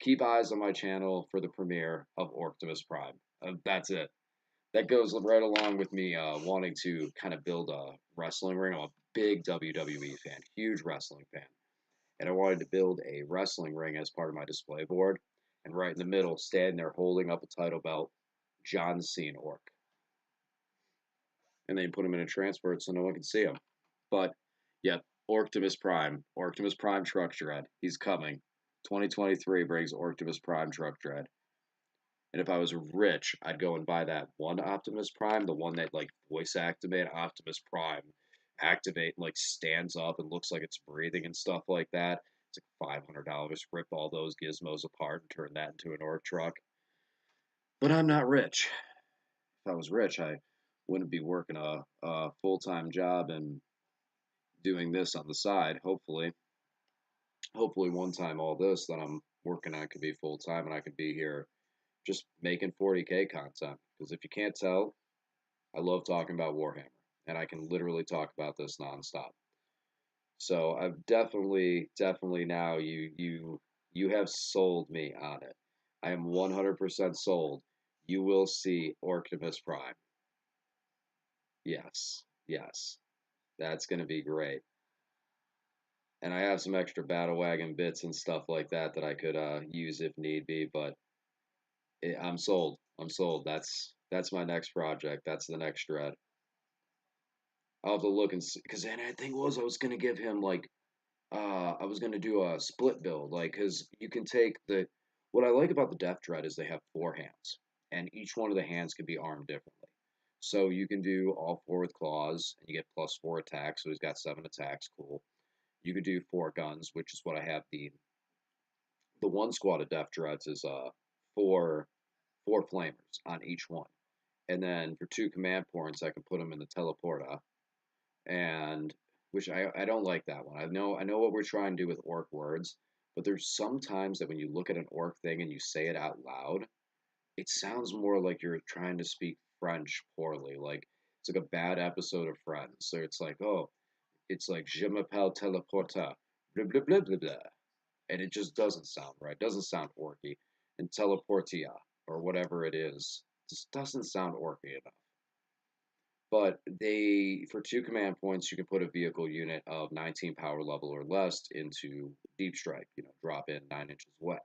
Keep eyes on my channel for the premiere of Orctimus Prime. That's it. That goes right along with me wanting to kind of build a wrestling ring. I'm a big WWE fan, huge wrestling fan, and I wanted to build a wrestling ring as part of my display board. And right in the middle, standing there holding up a title belt, John Cena Orc. And then you put him in a transport so no one can see him. But, yep, Orctimus Prime. Orctimus Prime Truck Dread. He's coming. 2023 brings Orctimus Prime Truck Dread. And if I was rich, I'd go and buy that one Optimus Prime, the one that like voice activate Optimus Prime, activate like stands up and looks like it's breathing and stuff like that. It's like $500. Rip all those gizmos apart and turn that into an orc truck. But I'm not rich. If I was rich, I wouldn't be working a full time job and doing this on the side. Hopefully, one time all this that I'm working on could be full time and I could be here just making 40K content. Because if you can't tell, I love talking about Warhammer, and I can literally talk about this nonstop. So I've definitely now you have sold me on it. I am 100% sold. You will see Orctimus Prime. Yes, that's gonna be great. And I have some extra battle wagon bits and stuff like that that I could use if need be. But I'm sold. I'm sold. That's my next project. That's the next dread. I'll have to look and see because then I think was I was gonna give him like I was gonna do a split build like because you can take the what I like about the Death Dread is they have 4 hands and each one of the hands can be armed differently. So you can do all 4 with claws and you get +4 attacks. So he's got 7 attacks. Cool. You could do 4 guns, which is what I have the one squad of Death Dreads is four flamers on each one. And then for 2 command points, I can put them in the teleporta, and which I don't like that one. I know what we're trying to do with orc words, but there's sometimes that when you look at an orc thing and you say it out loud, it sounds more like you're trying to speak French poorly. Like it's like a bad episode of Friends. So it's like, oh, it's like je m'appelle teleporta, blah blah blah blah blah, and it just doesn't sound right. It doesn't sound orky, and teleportia or whatever it is just doesn't sound orky enough. But they, for 2 command points, you can put a vehicle unit of 19 power level or less into deep strike. Drop in 9 inches away.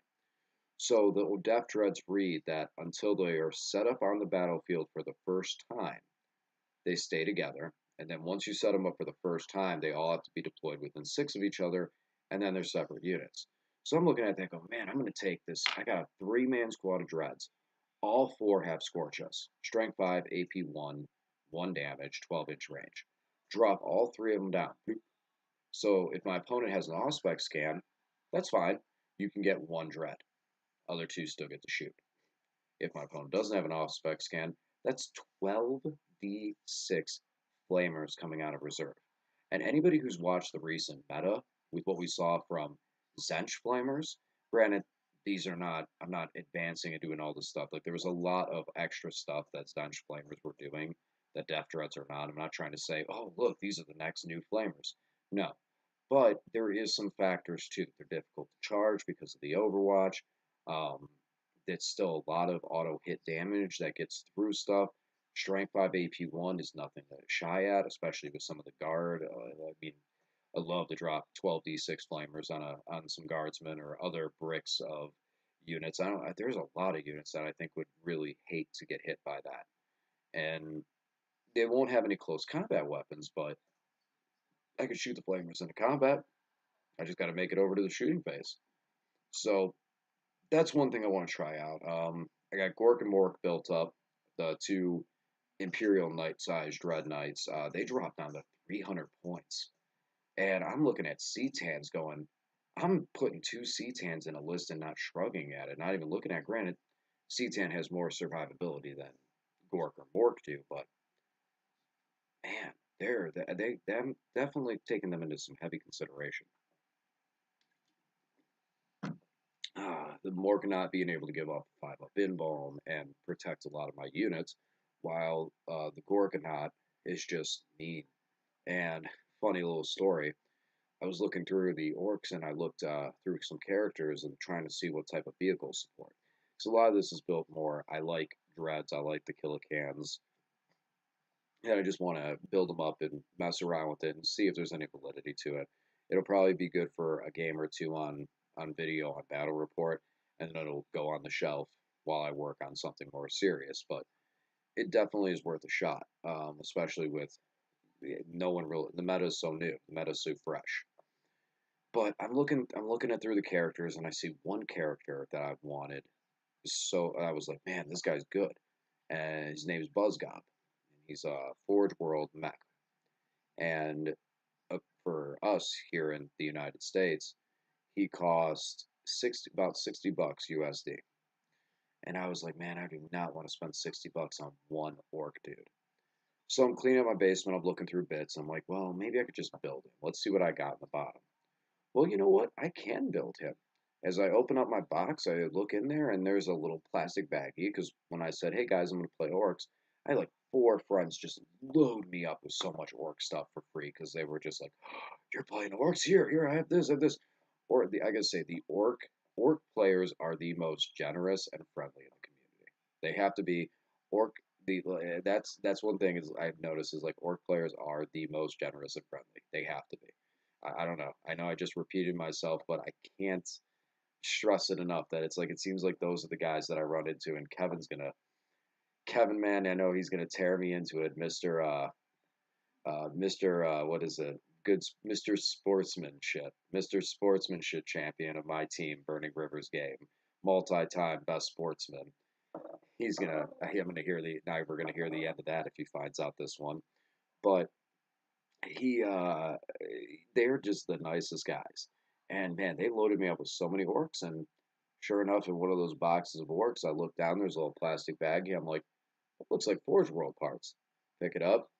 So the Death Dreads read that until they are set up on the battlefield for the first time, they stay together. And then once you set them up for the first time, they all have to be deployed within 6 of each other, and then they're separate units. So I'm looking at that, go, man, I'm going to take this. I got a 3-man squad of Dreads. All 4 have Scorch-Us. Strength 5, AP 1, 1 damage, 12-inch range. Drop all 3 of them down. So if my opponent has an Auspex scan, that's fine. You can get 1 Dread. Other 2 still get to shoot. If my opponent doesn't have an Auspex scan, that's 12d6 flamers coming out of reserve. And anybody who's watched the recent meta with what we saw from Zench flamers, granted, these are not, I'm not advancing and doing all this stuff. Like there was a lot of extra stuff that Zench flamers were doing that Death Dreads are not. I'm not trying to say, oh, look, these are the next new flamers. No. But there is some factors too. They're difficult to charge because of the Overwatch. It's still a lot of auto hit damage that gets through stuff. Strength 5 AP1 is nothing to shy at, especially with some of the guard. I mean, I love to drop 12d6 flamers on some guardsmen or other bricks of units. There's a lot of units that I think would really hate to get hit by that. And they won't have any close combat weapons, but I could shoot the flamers into combat. I just got to make it over to the shooting phase. So that's one thing I want to try out. I got Gork and Mork built up, the 2 Imperial Knight-sized Dread Knights. They dropped down to 300 points. And I'm looking at C-Tans going, I'm putting 2 C-Tans in a list and not shrugging at it, not even looking at. Granted, C-Tan has more survivability than Gork or Mork do, but man, them definitely taking them into some heavy consideration. The Mork not being able to give up 5-up Inbalm and protect a lot of my units, while the Gorgonaut is just mean. And funny little story, I was looking through the orcs and I looked through some characters and trying to see what type of vehicle support. So a lot of this is built more, I like Dreads, I like the Killicans, and I just want to build them up and mess around with it and see if there's any validity to it. It'll probably be good for a game or two on video on Battle Report, and then it'll go on the shelf while I work on something more serious. But it definitely is worth a shot, especially with no one really. The meta is so new, the meta is so fresh. But I'm looking at through the characters, and I see one character that I've wanted. So I was like, man, this guy's good, and his name is Buzzgob. He's a Forge World mech, and for us here in the United States, he cost about $60 USD. And I was like, man, I do not want to spend $60 on one orc dude. So I'm cleaning up my basement. I'm looking through bits. I'm like, well, maybe I could just build him. Let's see what I got in the bottom. Well, you know what? I can build him. As I open up my box, I look in there, and there's a little plastic baggie. Because when I said, hey guys, I'm going to play orcs, I had like 4 friends just load me up with so much orc stuff for free because they were just like, oh, you're playing orcs? Here, I have this. Or I gotta say, the orc players are the most generous and friendly in the community. They have to be. Orc that's one thing is I've noticed is like orc players are the most generous and friendly. They have to be. I don't know. I know I just repeated myself, but I can't stress it enough that it's like it seems like those are the guys that I run into, and Kevin, man, I know he's gonna tear me into it, Mister what is it? Good Mister Sportsmanship champion of my team, Burning Rivers game, multi-time best sportsman. I'm gonna hear the now we're gonna hear the end of that if he finds out this one, but he they're just the nicest guys. And man, they loaded me up with so many orcs, and sure enough, in one of those boxes of orcs, I look down, there's a little plastic baggie. I'm like, it looks like Forge World parts. Pick it up.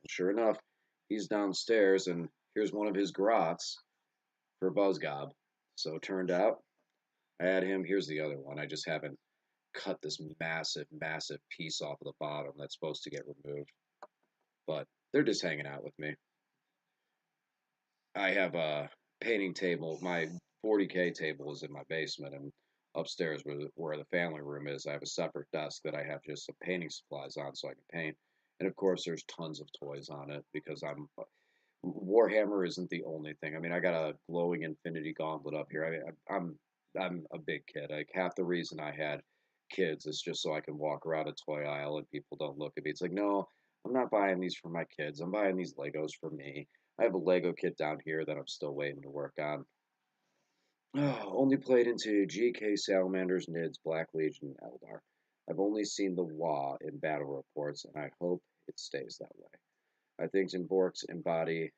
Sure enough, he's downstairs, and here's one of his grots for Buzzgob. So it turned out I had him. Here's the other one. I just haven't cut this massive piece off of the bottom that's supposed to get removed. But they're just hanging out with me. I have a painting table. My 40K table is in my basement, and upstairs where the family room is, I have a separate desk that I have just some painting supplies on so I can paint. And of course, there's tons of toys on it because Warhammer isn't the only thing. I mean, I got a glowing infinity gauntlet up here. I'm a big kid. Like half the reason I had kids is just so I can walk around a toy aisle and people don't look at me. It's like, no, I'm not buying these for my kids. I'm buying these Legos for me. I have a Lego kit down here that I'm still waiting to work on. Oh, only played into GK Salamanders, Nids, Black Legion, and Eldar. I've only seen the WA in battle reports, and I hope it stays that way. I think Borks embody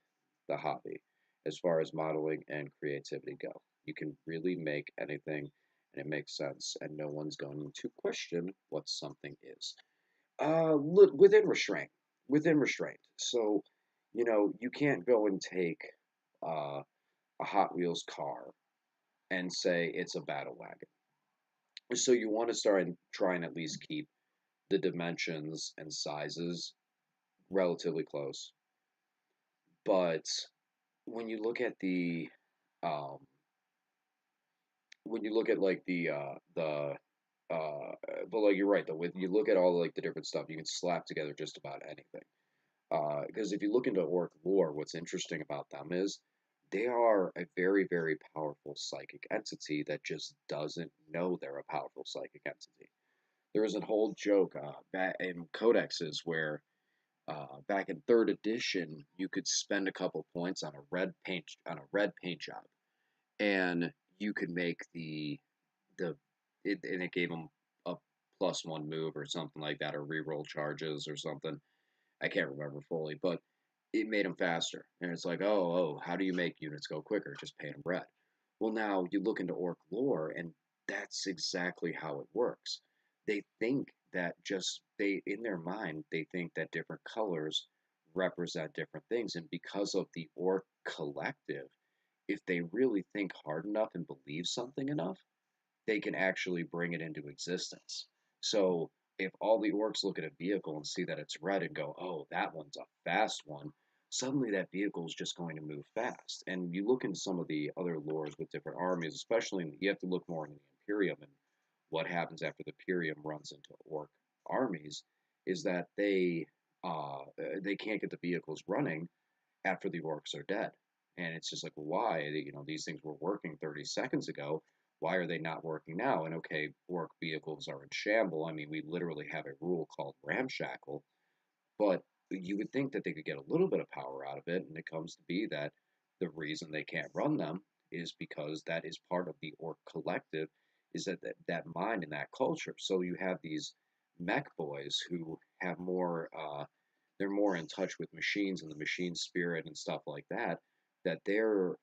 the hobby as far as modeling and creativity go. You can really make anything, and it makes sense, and no one's going to question what something is. Within restraint. Within restraint. So, you can't go and take uh, a Hot Wheels car and say it's a battle wagon. So you want to start and try and at least keep the dimensions and sizes relatively close. But when you look at um, when you look at like uh, but like you're right though. When you look at all like the different stuff, you can slap together just about anything. Because if you look into orc lore, what's interesting about them is they are a very powerful psychic entity that just doesn't know they're a powerful psychic entity. There was a whole joke back in codexes where back in third edition you could spend a couple points on a red paint job, and you could make and it gave them a +1 move or something like that, or reroll charges or something. I can't remember fully, but it made them faster. And it's like, oh, how do you make units go quicker? Just paint them red. Well, now you look into orc lore, and that's exactly how it works. They think that in their mind, they think that different colors represent different things. And because of the orc collective, if they really think hard enough and believe something enough, they can actually bring it into existence. So if all the orcs look at a vehicle and see that it's red and go, oh, that one's a fast one, suddenly that vehicle is just going to move fast. And you look into some of the other lores with different armies, you have to look more in the Imperium and what happens after the Imperium runs into orc armies is that they can't get the vehicles running after the orcs are dead. And it's just like, why? You know, these things were working 30 seconds ago. Why are they not working now? And okay, orc vehicles are in shamble. I mean, we literally have a rule called ramshackle, but you would think that they could get a little bit of power out of it, and it comes to be that the reason they can't run them is because that is part of the orc collective, is that mind and that culture. So you have these mech boys who have more, they're more in touch with machines and the machine spirit and stuff like that, that they're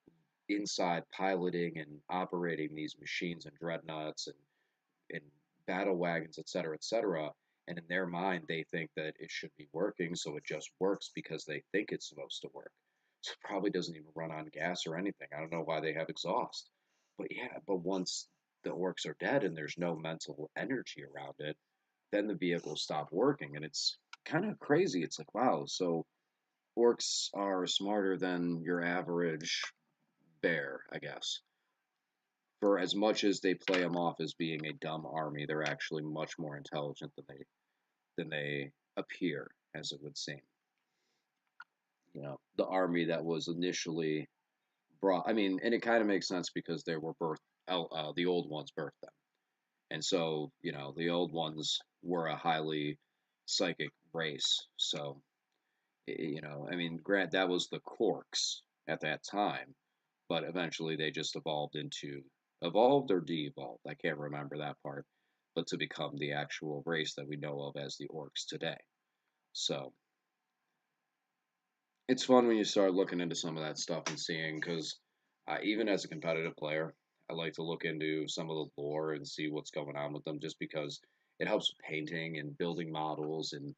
inside piloting and operating these machines and dreadnoughts and battle wagons, et cetera, et cetera. And in their mind, they think that it should be working, so it just works because they think it's supposed to work. So it probably doesn't even run on gas or anything. I don't know why they have exhaust. But yeah, but once the orcs are dead and there's no mental energy around it, then the vehicles stop working. And it's kind of crazy. It's like, wow, so orcs are smarter than your average bear, I guess. For as much as they play them off as being a dumb army, they're actually much more intelligent than they appear, as it would seem. You know, the army that was initially brought. I mean, and it kind of makes sense because they were the old ones birthed them, and so you know the old ones were a highly psychic race. So you know, I mean, grant that was the Quarks at that time, but eventually they just evolved or de-evolved. I can't remember that part, but to become the actual race that we know of as the orcs today. So it's fun when you start looking into some of that stuff and seeing, because even as a competitive player, I like to look into some of the lore and see what's going on with them, just because it helps with painting and building models and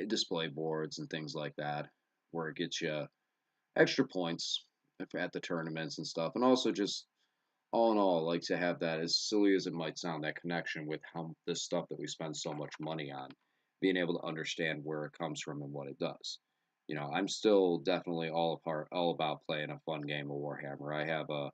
display boards and things like that, where it gets you extra points at the tournaments and stuff, and also just all in all, like to have that, as silly as it might sound, that connection with how this stuff that we spend so much money on, being able to understand where it comes from and what it does. You know, I'm still definitely all about playing a fun game of Warhammer. I have a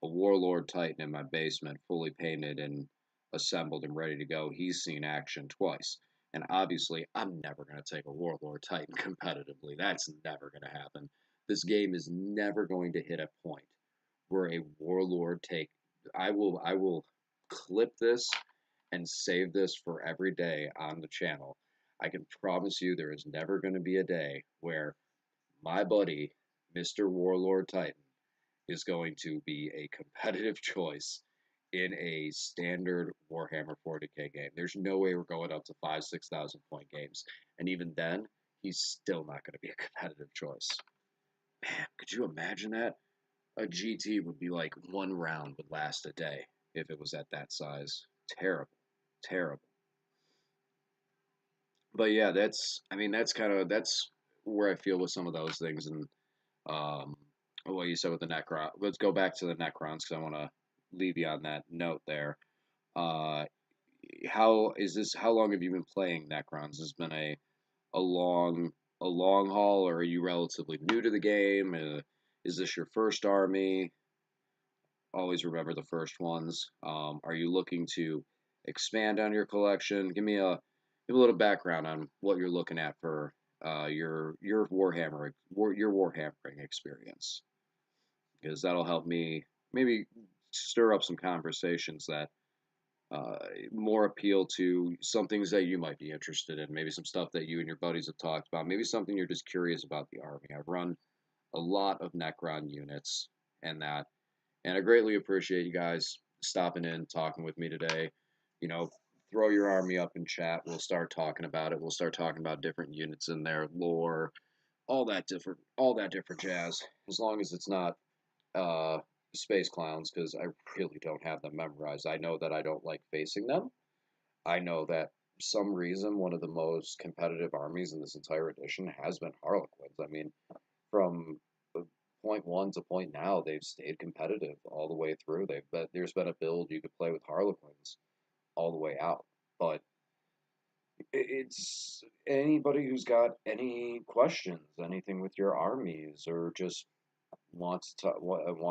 Warlord Titan in my basement, fully painted and assembled and ready to go. He's seen action twice. And obviously, I'm never going to take a Warlord Titan competitively. That's never going to happen. This game is never going to hit a point where a Warlord take. I will clip this and save this for every day on the channel. I can promise you there is never going to be a day where my buddy, Mr. Warlord Titan, is going to be a competitive choice in a standard Warhammer 40K game. There's no way we're going up to 6,000 point games. And even then, he's still not going to be a competitive choice. Man, could you imagine that? A GT would be like one round would last a day if it was at that size. Terrible. Terrible. But yeah, I mean, that's where I feel with some of those things. And Um, what you said with the Necron. Let's go back to the Necrons because I want to leave you on that note there. Uh, how long have you been playing Necrons? Has it been a long a long haul, or are you relatively new to the game? Is this your first army? Always remember the first ones. Are you looking to expand on your collection? Give a little background on what you're looking at for your your Warhammering experience, because that'll help me maybe stir up some conversations that uh, more appeal to some things that you might be interested in, maybe some stuff that you and your buddies have talked about, maybe something you're just curious about the army. I've run a lot of Necron units and that, and I greatly appreciate you guys stopping in, talking with me today. You know, throw your army up in chat. We'll start talking about it. We'll start talking about different units in there, lore, all that different jazz. As long as it's not uh, space clowns, because I really don't have them memorized. I know that I don't like facing them. I know that for some reason one of the most competitive armies in this entire edition has been Harlequins. I mean, from point one to point now, they've stayed competitive all the way through. There's been a build you could play with Harlequins all the way out. But it's anybody who's got any questions, anything with your armies, or just wants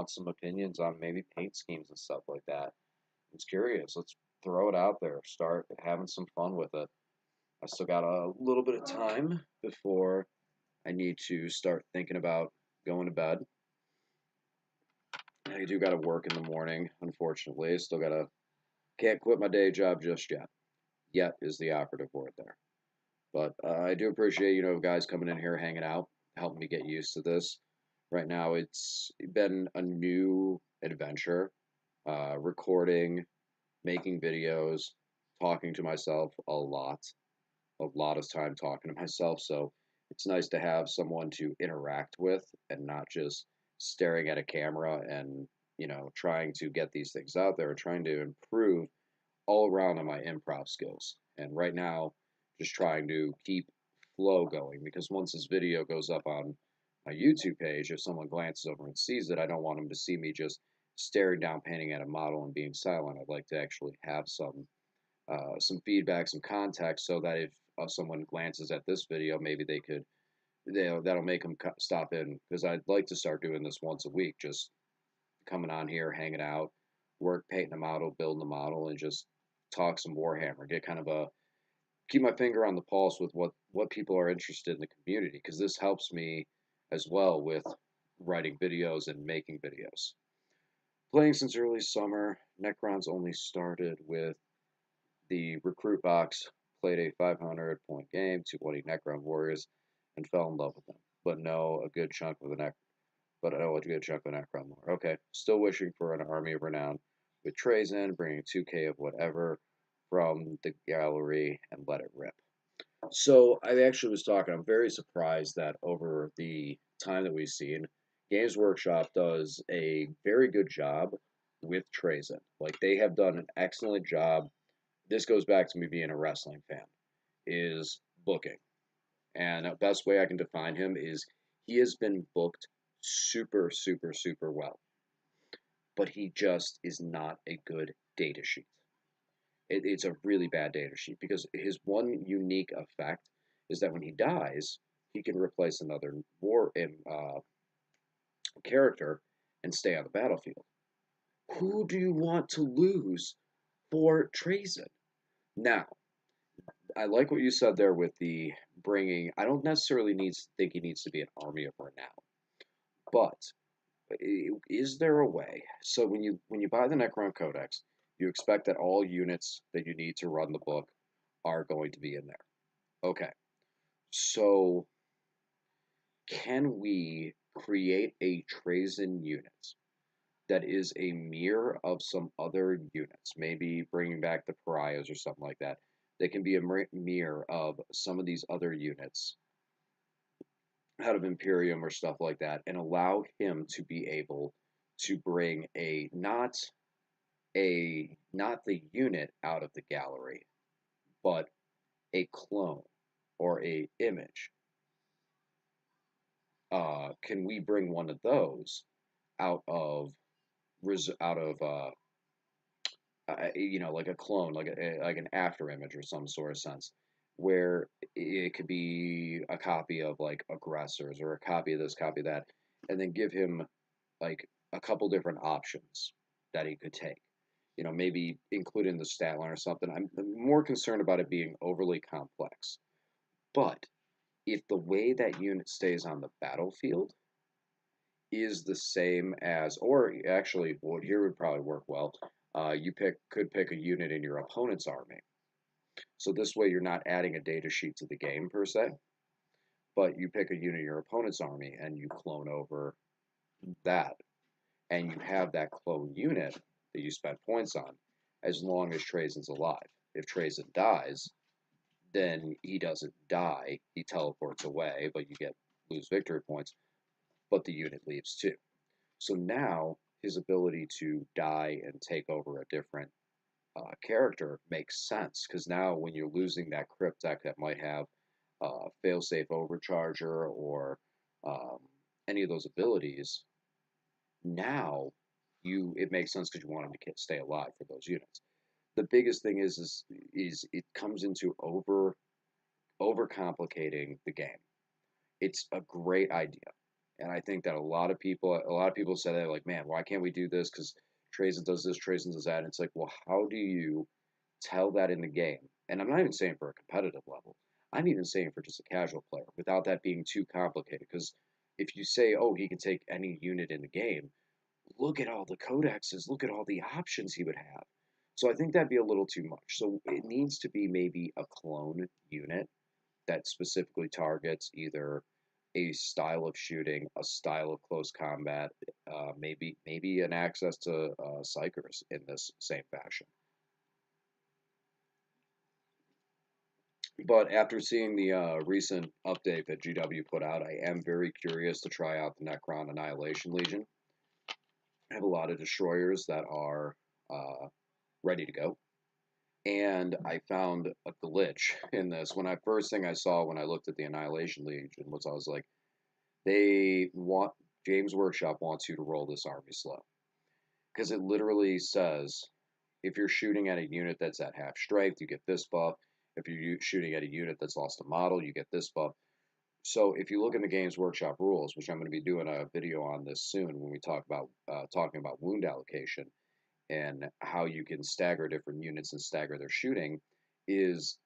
some opinions on maybe paint schemes and stuff like that. I'm curious. Let's throw it out there. Start having some fun with it. I still got a little bit of time before I need to start thinking about going to bed. I do got to work in the morning, unfortunately. Still can't quit my day job just yet. Yet is the operative word there. But I do appreciate, guys coming in here, hanging out, helping me get used to this. Right now, it's been a new adventure, recording, making videos, talking to myself a lot of time talking to myself. So it's nice to have someone to interact with and not just staring at a camera and, trying to get these things out there and trying to improve all around on my improv skills. And right now, just trying to keep flow going because once this video goes up on my YouTube page, if someone glances over and sees it, I don't want them to see me just staring down, painting at a model and being silent. I'd like to actually have some feedback, some context, so that if someone glances at this video, maybe that'll make them stop in because I'd like to start doing this once a week, just coming on here, hanging out, work painting a model, building a model, and just talk some Warhammer. Get kind of a keep my finger on the pulse with what people are interested in the community because this helps me as well with writing videos and making videos. Playing since early summer, Necrons only started with the recruit box, played a 500-point game, 220 Necron warriors, and fell in love with them. But know a good chunk of the Necron lore. Okay, still wishing for an army of renown with Trazen, bringing 2K of whatever from the gallery and let it rip. So I actually was talking. I'm very surprised that over the time that we've seen, Games Workshop does a very good job with Trazen. Like they have done an excellent job. This goes back to me being a wrestling fan. Is booking, and the best way I can define him is he has been booked super, super, super well, but he just is not a good data sheet. It's a really bad data sheet because his one unique effect is that when he dies, he can replace another character and stay on the battlefield. Who do you want to lose for Trazen? Now, I like what you said there with the bringing. I don't necessarily think he needs to be an army of renown, but is there a way? So when you buy the Necron Codex, you expect that all units that you need to run the book are going to be in there. Okay, so can we create a Trazen unit that is a mirror of some other units? Maybe bringing back the pariahs or something like that. They can be a mirror of some of these other units out of Imperium or stuff like that, and allow him to be able to bring not the unit out of the gallery, but a clone or a image. Can we bring one of those out of out of like a clone, like an after image or some sort of sense, where it could be a copy of like aggressors or a copy of this, copy of that, and then give him like a couple different options that he could take. Maybe include in the stat line or something. I'm more concerned about it being overly complex. But if the way that unit stays on the battlefield is the same as, or actually, what here would probably work well. You could pick a unit in your opponent's army. So this way, you're not adding a data sheet to the game per se, but you pick a unit in your opponent's army and you clone over that, and you have that clone unit that you spent points on, as long as Trazen's alive. If Trazen dies, then he doesn't die; he teleports away, but you lose victory points, but the unit leaves too. So now his ability to die and take over a different character makes sense because now when you're losing that crypt deck that might have failsafe overcharger or um, any of those abilities, now it makes sense because you want him to stay alive for those units. The biggest thing is it comes into overcomplicating the game. It's a great idea. And I think that a lot of people said that like, man, why can't we do this? Because Trazen does this, Trazen does that. And it's like, well, how do you tell that in the game? And I'm not even saying for a competitive level. I'm even saying for just a casual player without that being too complicated. Because if you say, oh, he can take any unit in the game, look at all the codexes, look at all the options he would have. So I think that'd be a little too much. So it needs to be maybe a clone unit that specifically targets either a style of shooting, a style of close combat, maybe an access to psychers in this same fashion. But after seeing the recent update that GW put out, I am very curious to try out the Necron Annihilation Legion. I have a lot of destroyers that are ready to go. And I found a glitch in this. When I first thing I saw when I looked at the Annihilation Legion was I was like, they want James Workshop wants you to roll this army slow. Because it literally says if you're shooting at a unit that's at half strength, you get this buff. If you're shooting at a unit that's lost a model, you get this buff. So if you look in the Games Workshop rules, which I'm going to be doing a video on this soon when we talk about talking about wound allocation and how you can stagger different units and stagger their shooting, is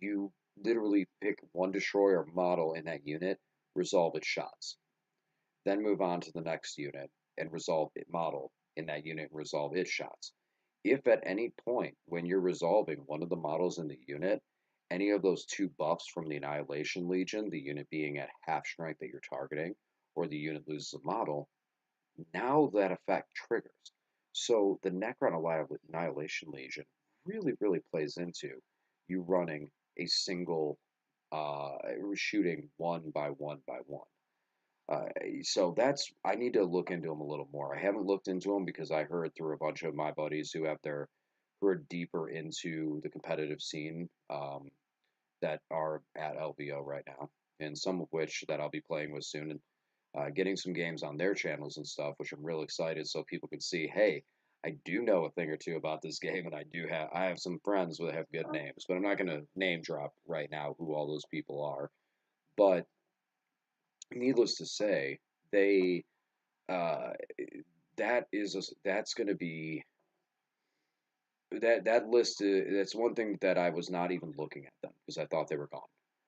you literally pick one destroyer model in that unit, resolve its shots, then move on to the next unit and resolve it model in that unit and resolve its shots. If at any point when you're resolving one of the models in the unit, any of those two buffs from the Annihilation Legion, the unit being at half strength that you're targeting, or the unit loses a model, now that effect triggers. So the Necron Annihilation Legion really plays into you running a single, shooting one by one by one. So that's I need to look into them a little more. I haven't looked into them because I heard through a bunch of my buddies who are deeper into the competitive scene that are at LVO right now, and some of which that I'll be playing with soon, and getting some games on their channels and stuff, which I'm real excited so people can see, hey, I do know a thing or two about this game, and I have some friends that have good names, but I'm not going to name drop right now who all those people are. But needless to say, they uh, that's going to be that list. That's one thing that I was not even looking at them because I thought they were gone,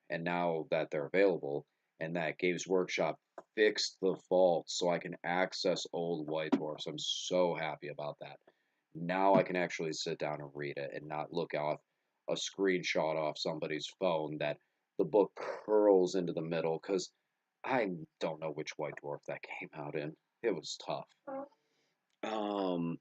and now that they're available, and that Games Workshop fixed the fault so I can access old White Horse. I'm so happy about that. Now I can actually sit down and read it and not look off a screenshot off somebody's phone that the book curls into the middle because I don't know which White Dwarf that came out in. It was tough. Um,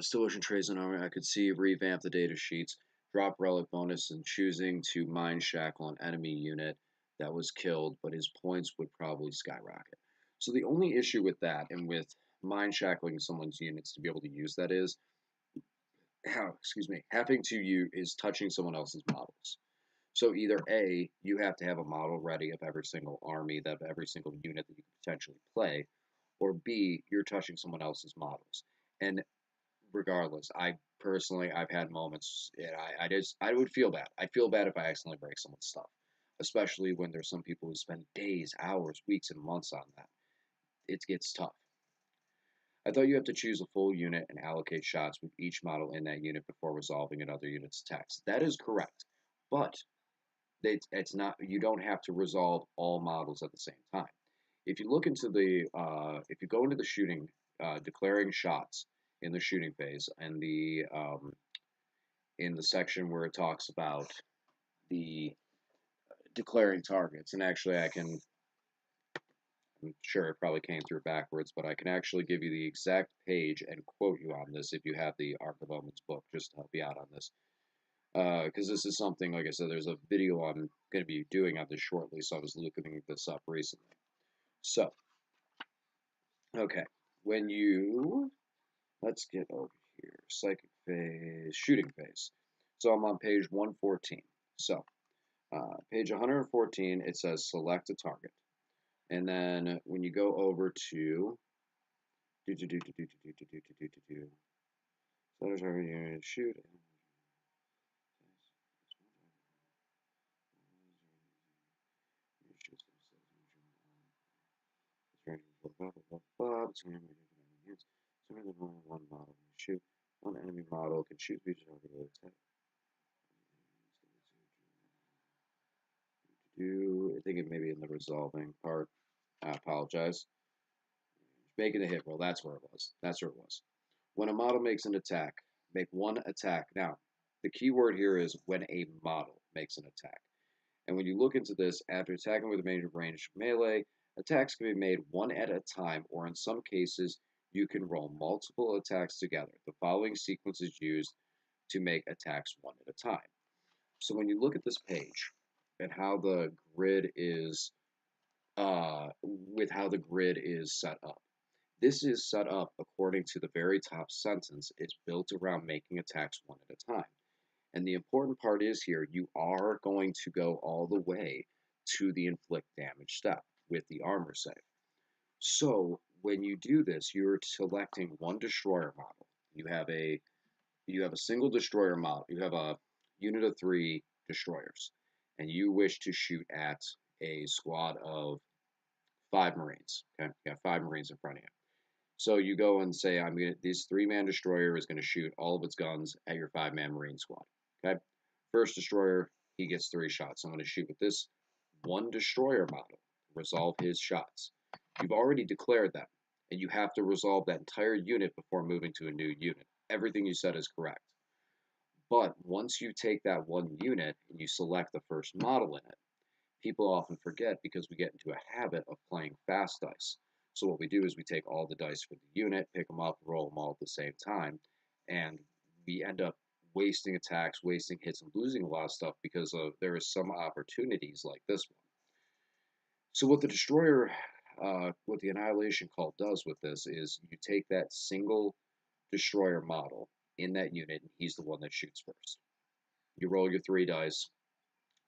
Still wishing trays and armor. I could see revamp the data sheets, drop relic bonus, and choosing to mind shackle an enemy unit that was killed, but his points would probably skyrocket. So the only issue with that and with mind shackling someone's units to be able to use that is, excuse me, having to use is touching someone else's models. So either A, you have to have a model ready of every single army, of every single unit that you could potentially play, or B, you're touching someone else's models. And regardless, I've had moments, and I would feel bad. I'd feel bad if I accidentally break someone's stuff, especially when there's some people who spend days, hours, weeks, and months on that. It gets tough. I thought you have to choose a full unit and allocate shots with each model in that unit before resolving another unit's attacks. That is correct, but it's not. You don't have to resolve all models at the same time. If you look into if you go into the shooting, declaring shots in the shooting phase, and in the section where it talks about the declaring targets, and actually I'm sure it probably came through backwards, but I can actually give you the exact page and quote you on this if you have the Arc of Omens book, just to help you out on this. Because this is something, like I said, there's a video I'm going to be doing on this shortly, so I was looking this up recently. So, okay, let's get over here, psychic phase, shooting phase. So I'm on page 114. So, page 114, it says select a target. And then when you go over to shoot. One model can shoot. One enemy model can shoot each target with attack. I think it may be in the resolving part. I apologize. Making a hit roll. That's where it was. That's where it was. When a model makes an attack, make one attack. Now, the key word here is when a model makes an attack. And when you look into this, after attacking with a major range melee, attacks can be made one at a time, or in some cases, you can roll multiple attacks together. The following sequence is used to make attacks one at a time. So when you look at this page and how the grid is, with how the grid is set up, this is set up according to the very top sentence. It's built around making attacks one at a time. And the important part is here, you are going to go all the way to the inflict damage step with the armor save. So when you do this, you're selecting one destroyer model. You have a single destroyer model. You have a unit of 3 destroyers, and you wish to shoot at a squad of 5 Marines. Okay, you got 5 Marines in front of you. So you go and say, this 3-man destroyer is gonna shoot all of its guns at your 5-man Marine squad. Okay, first destroyer, he gets 3 shots. I'm gonna shoot with this one destroyer model. Resolve his shots. You've already declared them, and you have to resolve that entire unit before moving to a new unit. Everything you said is correct. But once you take that one unit and you select the first model in it, people often forget because we get into a habit of playing fast dice. So what we do is we take all the dice for the unit, pick them up, roll them all at the same time, and we end up wasting attacks, wasting hits, and losing a lot of stuff because there is some opportunities like this one. So what the destroyer, what the annihilation call does with this is you take that single destroyer model in that unit, and he's the one that shoots first. You roll your 3 dice.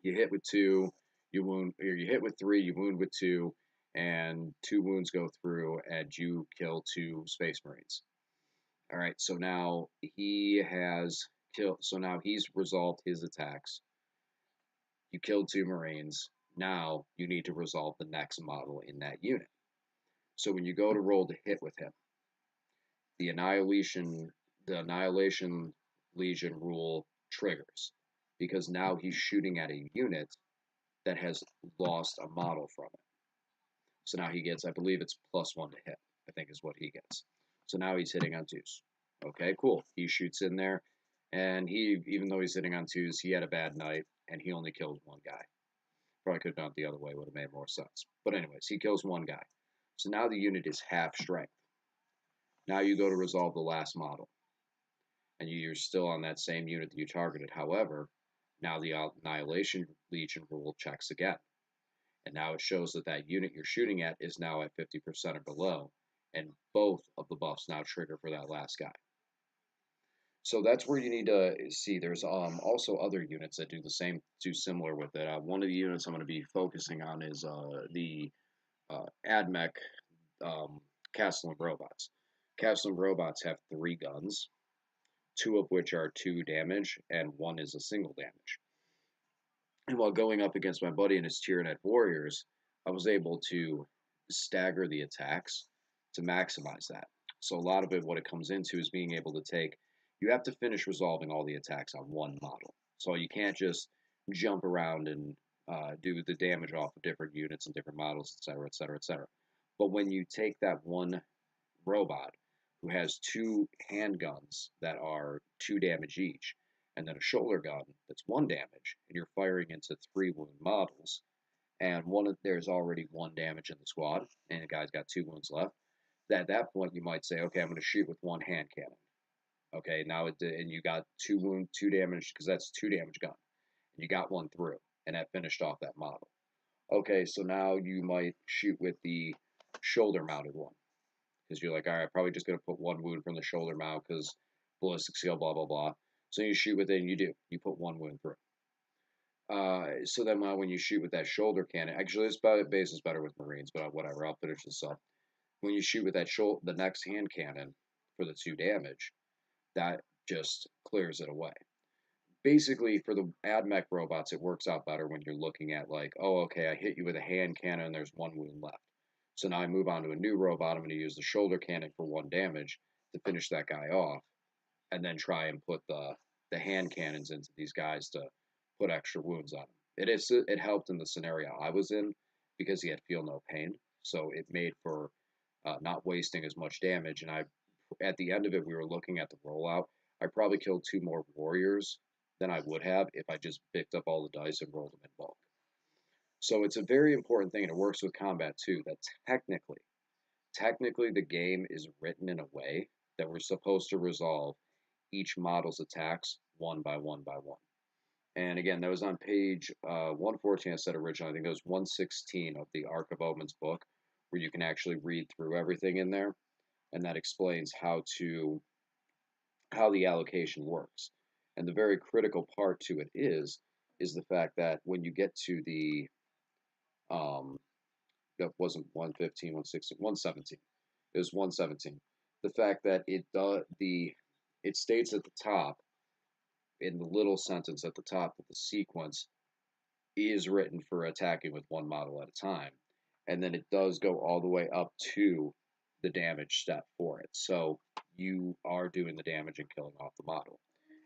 You hit with 2, you wound, or you hit with 3, you wound with 2, and 2 wounds go through, and you kill 2 Space Marines. All right, so now he has killed. So now he's resolved his attacks. You killed 2 Marines. Now you need to resolve the next model in that unit. So when you go to roll to hit with him, the annihilation Legion rule triggers because now he's shooting at a unit that has lost a model from it. So now he gets, I believe it's +1 to hit, I think is what he gets. So now he's hitting on 2s. Okay, cool. He shoots in there, and even though he's hitting on 2s, he had a bad night, and he only killed 1 guy. Probably could have done it the other way, would have made more sense. But anyways, he kills 1 guy. So now the unit is half strength. Now you go to resolve the last model, and you're still on that same unit that you targeted. However, now the Annihilation Legion rule checks again. And now it shows that that unit you're shooting at is now at 50% or below, and both of the buffs now trigger for that last guy. So that's where you need to see. There's also other units that do similar with it. One of the units I'm going to be focusing on is the AdMech Castellan robots. Castellan robots have 3 guns, 2 of which are 2 damage, and 1 is a single damage. And while going up against my buddy and his Tyranid warriors, I was able to stagger the attacks to maximize that. So a lot of it, what it comes into is being able to take, you have to finish resolving all the attacks on one model. So you can't just jump around and do the damage off of different units and different models, etc., etc., etc. But when you take that one robot who has 2 handguns that are 2 damage each, and then a shoulder gun that's 1 damage, and you're firing into 3 wound models, and there's already 1 damage in the squad, and the guy's got 2 wounds left. At that point, you might say, okay, I'm going to shoot with 1 hand cannon. Okay, now and you got 2 damage because that's 2 damage gun. And you got 1 through, and that finished off that model. Okay, so now you might shoot with the shoulder mounted one because you're like, all right, probably just going to put 1 wound from the shoulder mount because ballistic skill, blah, blah, blah. So you shoot with it, and you put 1 wound through. So then when you shoot with that shoulder cannon, actually this base is better with Marines, but whatever, I'll finish this up. When you shoot with that the next hand cannon for the 2 damage, that just clears it away. Basically, for the AdMech robots, it works out better when you're looking at like, oh, okay, I hit you with a hand cannon, and there's 1 wound left. So now I move on to a new robot. I'm going to use the shoulder cannon for 1 damage to finish that guy off, and then try and put the hand cannons into these guys to put extra wounds on them. It helped in the scenario I was in because he had feel no pain, so it made for not wasting as much damage. And at the end of it, we were looking at the rollout. I probably killed two more warriors than I would have if I just picked up all the dice and rolled them in bulk. So it's a very important thing, and it works with combat too. That technically, the game is written in a way that we're supposed to resolve each model's attacks one by one by one. And again, that was on page 114, I said originally. I think it was 116 of the Arc of Omen's book, where you can actually read through everything in there, and that explains how the allocation works. And the very critical part to it is the fact that when you get to the um, that wasn't 115, 116, 117. It was 117. The fact that it states at the top in the little sentence at the top that the sequence is written for attacking with one model at a time. And then it does go all the way up to the damage step for it. So you are doing the damage and killing off the model.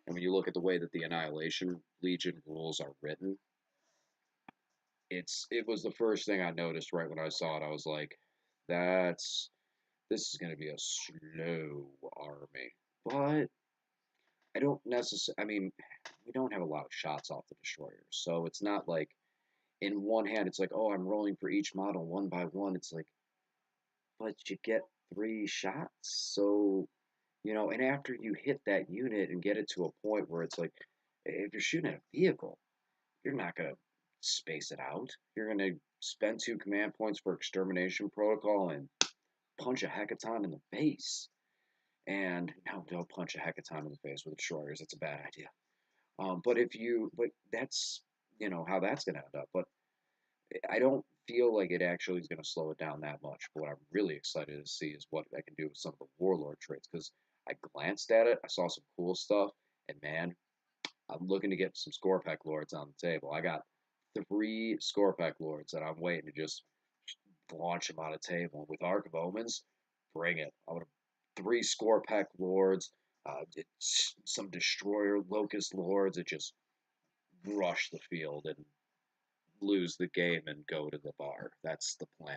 And when you look at the way that the Annihilation Legion rules are written, it was the first thing I noticed right when I saw it. I was like, that's this is going to be a slow army. But I don't necessarily, I mean, we don't have a lot of shots off the destroyers. So it's not like in one hand, it's like, oh, I'm rolling for each model one by one. It's like, but you get three shots. So, and after you hit that unit and get it to a point where it's like, if you're shooting at a vehicle, you're not going to space it out. You're going to spend 2 command points for extermination protocol and punch a hecaton in the face. And no, don't punch a hecaton in the face with destroyers. It's a bad idea. But that's how that's going to end up. But I don't feel like it actually is going to slow it down that much. But what I'm really excited to see is what I can do with some of the warlord traits because I glanced at it, I saw some cool stuff, and man, I'm looking to get some Scorpack lords on the table. I got 3 Scorpack lords that I'm waiting to just launch them on a table. With Arc of Omens, bring it. I want 3 Scorpack lords, some destroyer locust lords that just rush the field and lose the game and go to the bar. That's the plan.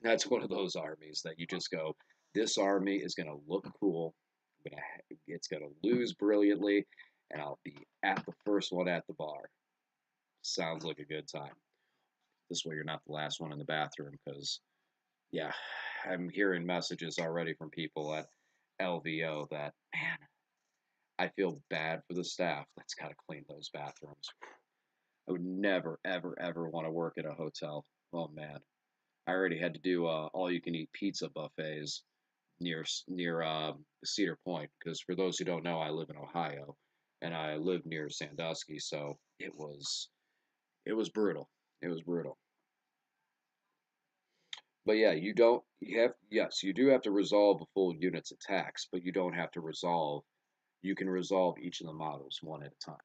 That's one of those armies that you just go, this army is going to look cool. It's going to lose brilliantly, and I'll be at the first one at the bar. Sounds like a good time. This way, you're not the last one in the bathroom because, yeah, I'm hearing messages already from people at LVO that, man, I feel bad for the staff that's got to clean those bathrooms. I would never, ever, ever want to work at a hotel. Oh man, I already had to do all-you-can-eat pizza buffets near Cedar Point because for those who don't know, I live in Ohio and I live near Sandusky, so it was brutal. It was brutal. But yeah, you do have to resolve the full unit's attacks, but you don't have to resolve. You can resolve each of the models one at a time.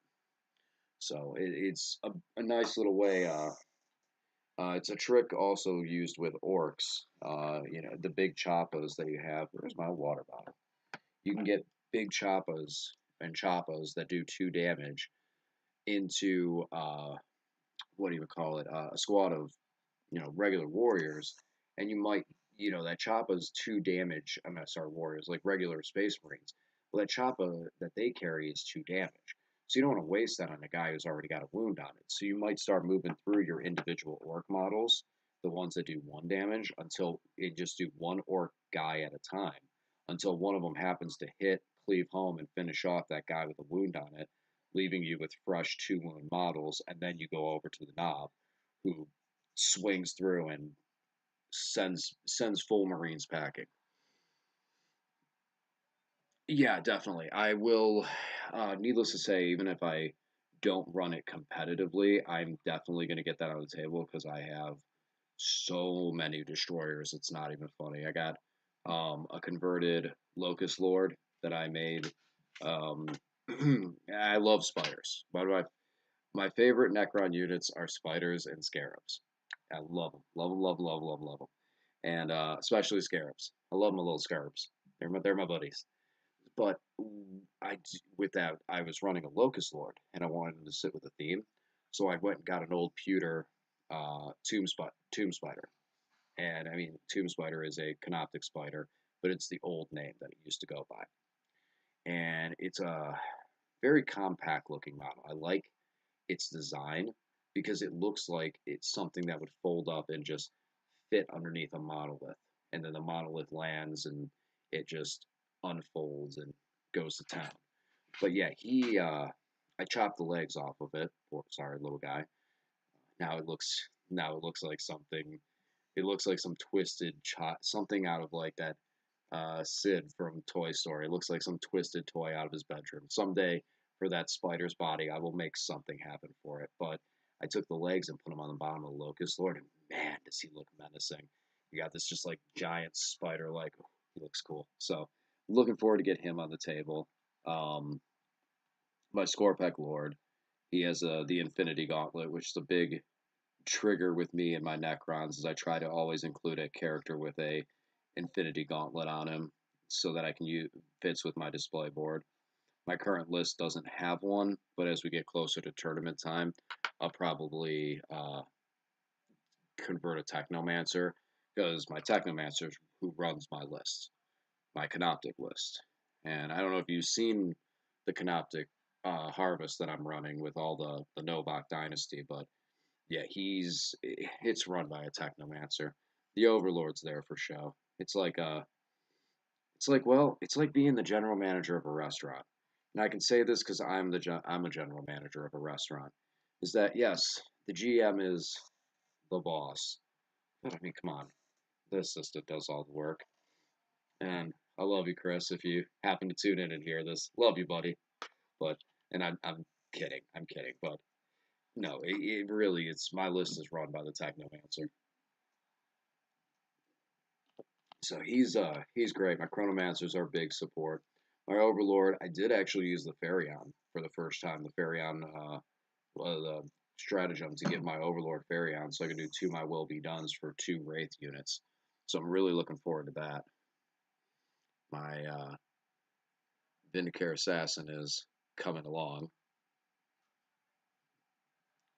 So it's a nice little way. It's a trick also used with orcs. The big choppas that you have. Where's my water bottle? You can get big choppas and choppas that do 2 damage into what do you call it? A squad of regular warriors, and you might that choppa's 2 damage. I'm not sorry, warriors like regular space marines. Well, that choppa that they carry is 2 damage. So you don't want to waste that on a guy who's already got a wound on it. So you might start moving through your individual orc models, the ones that do 1 damage, until it just do one orc guy at a time, until one of them happens to hit, cleave home, and finish off that guy with a wound on it, leaving you with fresh 2 wound models, and then you go over to the knob, who swings through and sends full Marines packing. Yeah, definitely. I will. Needless to say, even if I don't run it competitively, I'm definitely going to get that on the table because I have so many destroyers. It's not even funny. I got a converted Locust Lord that I made. Um, I love spiders. My favorite Necron units are spiders and scarabs. I love them. Love them, love, love, love, love them. And especially scarabs. I love my little scarabs. They're my buddies. But with that, I was running a Locust Lord, and I wanted him to sit with a theme. So I went and got an old pewter tomb spider. And I mean, tomb spider is a canoptic spider, but it's the old name that it used to go by. And it's a very compact looking model. I like its design because it looks like it's something that would fold up and just fit underneath a monolith. And then the monolith lands and it just unfolds and goes to town. But yeah, I chopped the legs off of it. Poor, sorry, little guy. Now it looks like something. It looks like some twisted something out of like that Sid from Toy Story. It looks like some twisted toy out of his bedroom. Someday, for that spider's body, I will make something happen for it. But I took the legs and put them on the bottom of the locust lord, and man, does he look menacing! You got this just like giant spider, like he looks cool. So, looking forward to get him on the table. Um, my Scorpec Lord, he has the Infinity Gauntlet, which is a big trigger with me and my Necrons. Is I try to always include a character with a Infinity Gauntlet on him so that I can use fits with my display board. My current list doesn't have one, but as we get closer to tournament time, I'll probably convert a Technomancer because my Technomancer who runs my list, my Canoptic list. And I don't know if you've seen the Canoptic harvest that I'm running with all the Novak Dynasty, but yeah, it's run by a Technomancer. The Overlord's there for show. It's like being the general manager of a restaurant. And I can say this because I'm a general manager of a restaurant. Is that yes, the GM is the boss, but I mean, come on, the assistant does all the work. And I love you, Chris. If you happen to tune in and hear this, love you, buddy. But and I'm kidding, I'm kidding. But no, it really it's my list is run by the Technomancer. So he's great. My Chronomancers are big support. My Overlord, I did actually use the Ferion for the first time. The Ferion the stratagem to get my Overlord Ferion, so I can do two my will be dones for two Wraith units. So I'm really looking forward to that. My Vindicare Assassin is coming along.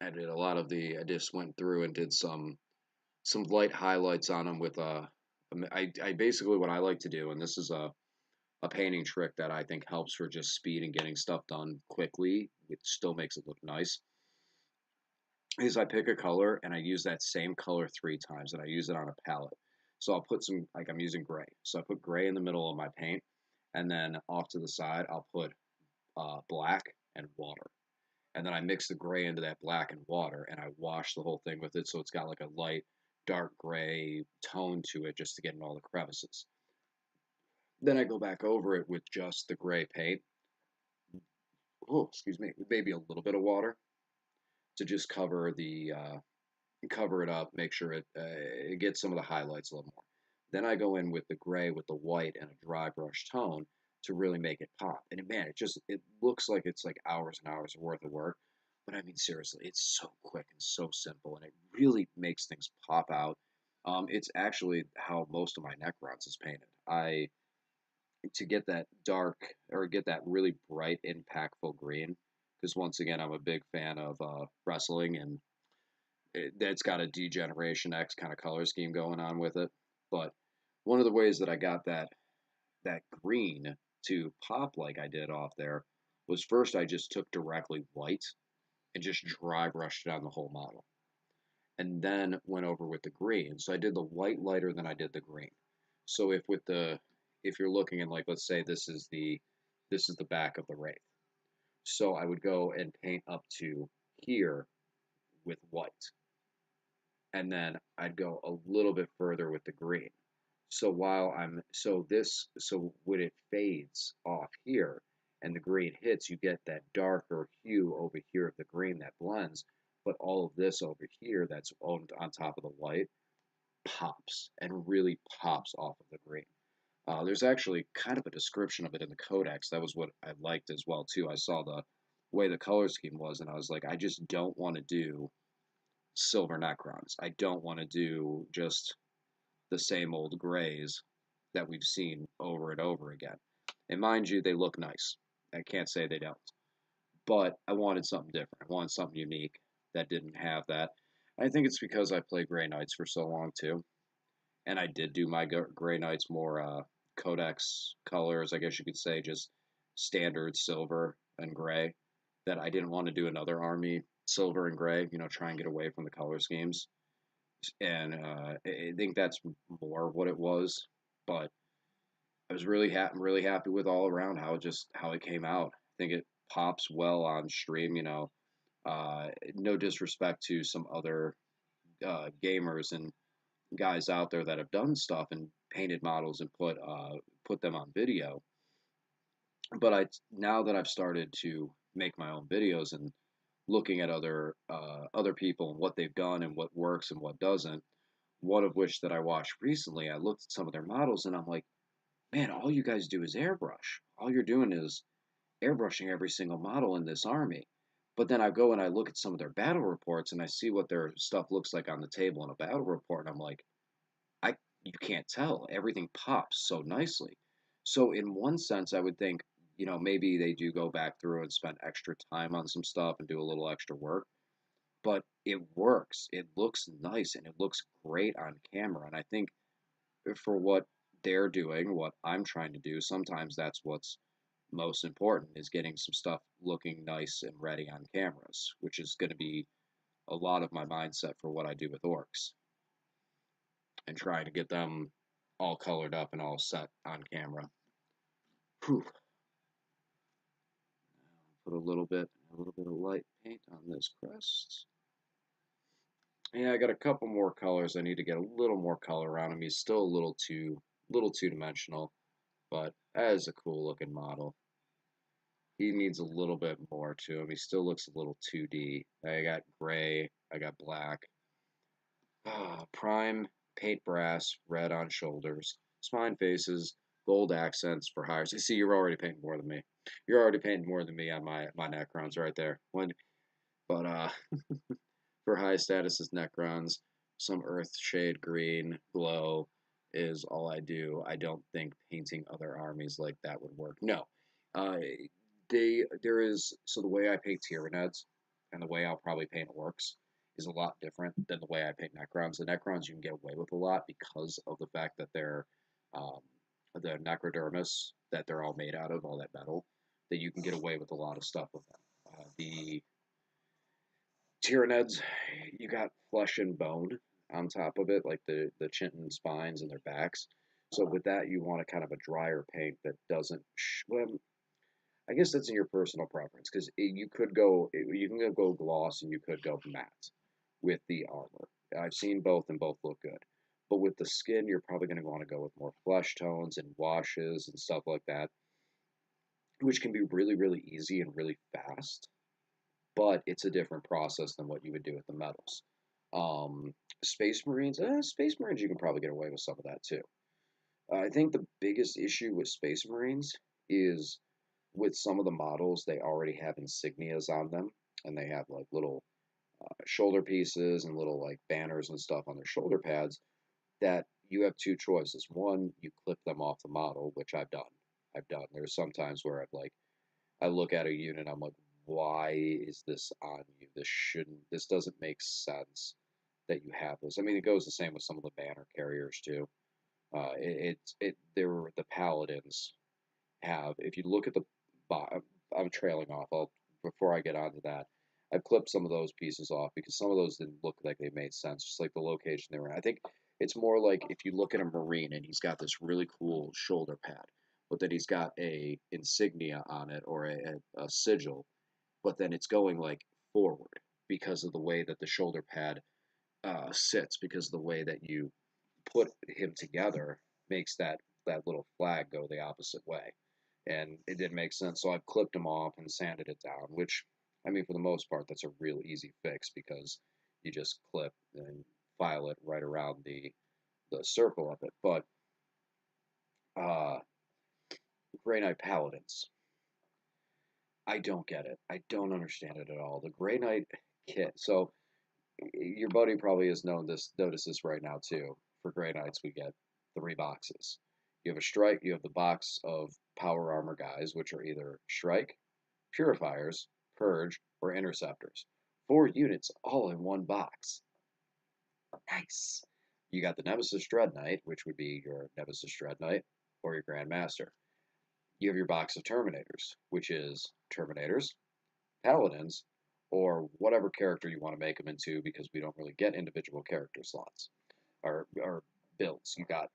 I did a lot of I just went through and did some light highlights on them with I basically what I like to do, and this is a painting trick that I think helps for just speed and getting stuff done quickly. It still makes it look nice. Is I pick a color and I use that same color 3 times and I use it on a palette. So I'll put some like I'm using gray. So I put gray in the middle of my paint, and then off to the side I'll put black and water. And then I mix the gray into that black and water and I wash the whole thing with it so it's got like a light dark gray tone to it just to get in all the crevices. Then I go back over it with just the gray paint. Oh, excuse me, maybe a little bit of water to just cover it up, make sure it gets some of the highlights a little more. Then I go in with the gray with the white and a dry brush tone to really make it pop. And man, it looks like it's like hours and hours worth of work. But I mean, seriously, it's so quick and so simple, and it really makes things pop out. It's actually how most of my Necrons is painted. I to get that dark or get that really bright, impactful green. Because once again, I'm a big fan of wrestling, and it's got a Degeneration X kind of color scheme going on with it. But one of the ways that I got that green to pop like I did off there was first I just took directly white and just dry brushed it on the whole model, and then went over with the green. So I did the white lighter than I did the green. So if you're looking at like let's say this is the back of the wraith. So I would go and paint up to here with white, and then I'd go a little bit further with the green. So while I'm so when it fades off here and the green hits, you get that darker hue over here of the green that blends, but all of this over here that's on top of the white pops and really pops off of the green. There's actually kind of a description of it in the codex. That was what I liked as well too. I saw the way the color scheme was, and I was like, I just don't want to do silver Necrons. I don't want to do just the same old grays that we've seen over and over again. And mind you, they look nice. I can't say they don't. But I wanted something different. I wanted something unique. that didn't have that. I think it's because I played Grey Knights for so long too, and I did do my Grey Knights more codex colors, I guess you could say, just standard silver and gray. That I didn't want to do another army silver and gray, try and get away from the color schemes. And I think that's more what it was. But I was really happy with all around how it came out. I think it pops well on stream. No disrespect to some other gamers and guys out there that have done stuff and painted models and put them on video. But now that I've started to make my own videos and looking at other people and what they've done and what works and what doesn't, one of which that I watched recently, I looked at some of their models and I'm like, man, all you guys do is airbrush. All you're doing is airbrushing every single model in this army. But then I go and I look at some of their battle reports and I see what their stuff looks like on the table in a battle report, and I'm like, I you can't tell. Everything pops so nicely. So in one sense, I would think, maybe they do go back through and spend extra time on some stuff and do a little extra work, but it works. It looks nice and it looks great on camera. And I think for what they're doing, what I'm trying to do, sometimes that's what's most important is getting some stuff looking nice and ready on cameras, which is going to be a lot of my mindset for what I do with orcs and trying to get them all colored up and all set on camera. Whew. Put a little bit of light paint on this crest. Yeah, I got a couple more colors. I need to get a little more color on him. He's still a little two dimensional, but that is a cool looking model. He needs a little bit more to him. He still looks a little 2D. I got gray, I got black. Prime paint brass, red on shoulders, spine faces, gold accents for hires. You see, you're already painting more than me. You're already painting more than me on my Necrons right there. But for high status is Necrons, some earth shade green glow is all I do. I don't think painting other armies like that would work. No, uh, there is so the way I paint Tyranids and the way I'll probably paint orcs is a lot different than the way I paint Necrons. The Necrons you can get away with a lot because of the fact that they're um, the necrodermis that they're all made out of, all that metal, that you can get away with a lot of stuff with them. The Tyranids, you got flesh and bone on top of it, like the chin and spines and their backs. So with that, you want a kind of a drier paint that doesn't. Well, I guess that's in your personal preference because you can go gloss and you could go matte with the armor. I've seen both and both look good. But with the skin, you're probably going to want to go with more flesh tones and washes and stuff like that, which can be really, really easy and really fast. But it's a different process than what you would do with the metals. Space Marines, you can probably get away with some of that too. I think the biggest issue with Space Marines is with some of the models, they already have insignias on them, and they have like little shoulder pieces and little like banners and stuff on their shoulder pads. That you have two choices. One, you clip them off the model, which I've done. There's some times where I look at a unit, I'm like, why is this on you? This doesn't make sense that you have this. I mean, it goes the same with some of the banner carriers too. There were the paladins have. If you look at I'm trailing off. Before I get onto that, I've clipped some of those pieces off because some of those didn't look like they made sense, just like the location they were in. I think it's more like if you look at a Marine and he's got this really cool shoulder pad, but then he's got a insignia on it or a sigil, but then it's going like forward because of the way that the shoulder pad sits, because of the way that you put him together makes that little flag go the opposite way, and it didn't make sense. So I've clipped them off and sanded it down, which I mean for the most part that's a real easy fix because you just clip and file it right around the circle of it. But uh, Grey Knight Paladins, I don't get it. I don't understand it at all. The Grey Knight kit. So your buddy probably has noticed this right now too. For Grey Knights, we get 3 boxes. You have a strike. You have the box of power armor guys, which are either strike, purifiers, purge, or interceptors. 4 units all in one box. Nice. You got the Nemesis Dread Knight, which would be your Nemesis Dread Knight or your Grandmaster. You have your box of Terminators, which is Terminators, Paladins, or whatever character you want to make them into because we don't really get individual character slots or builds. You got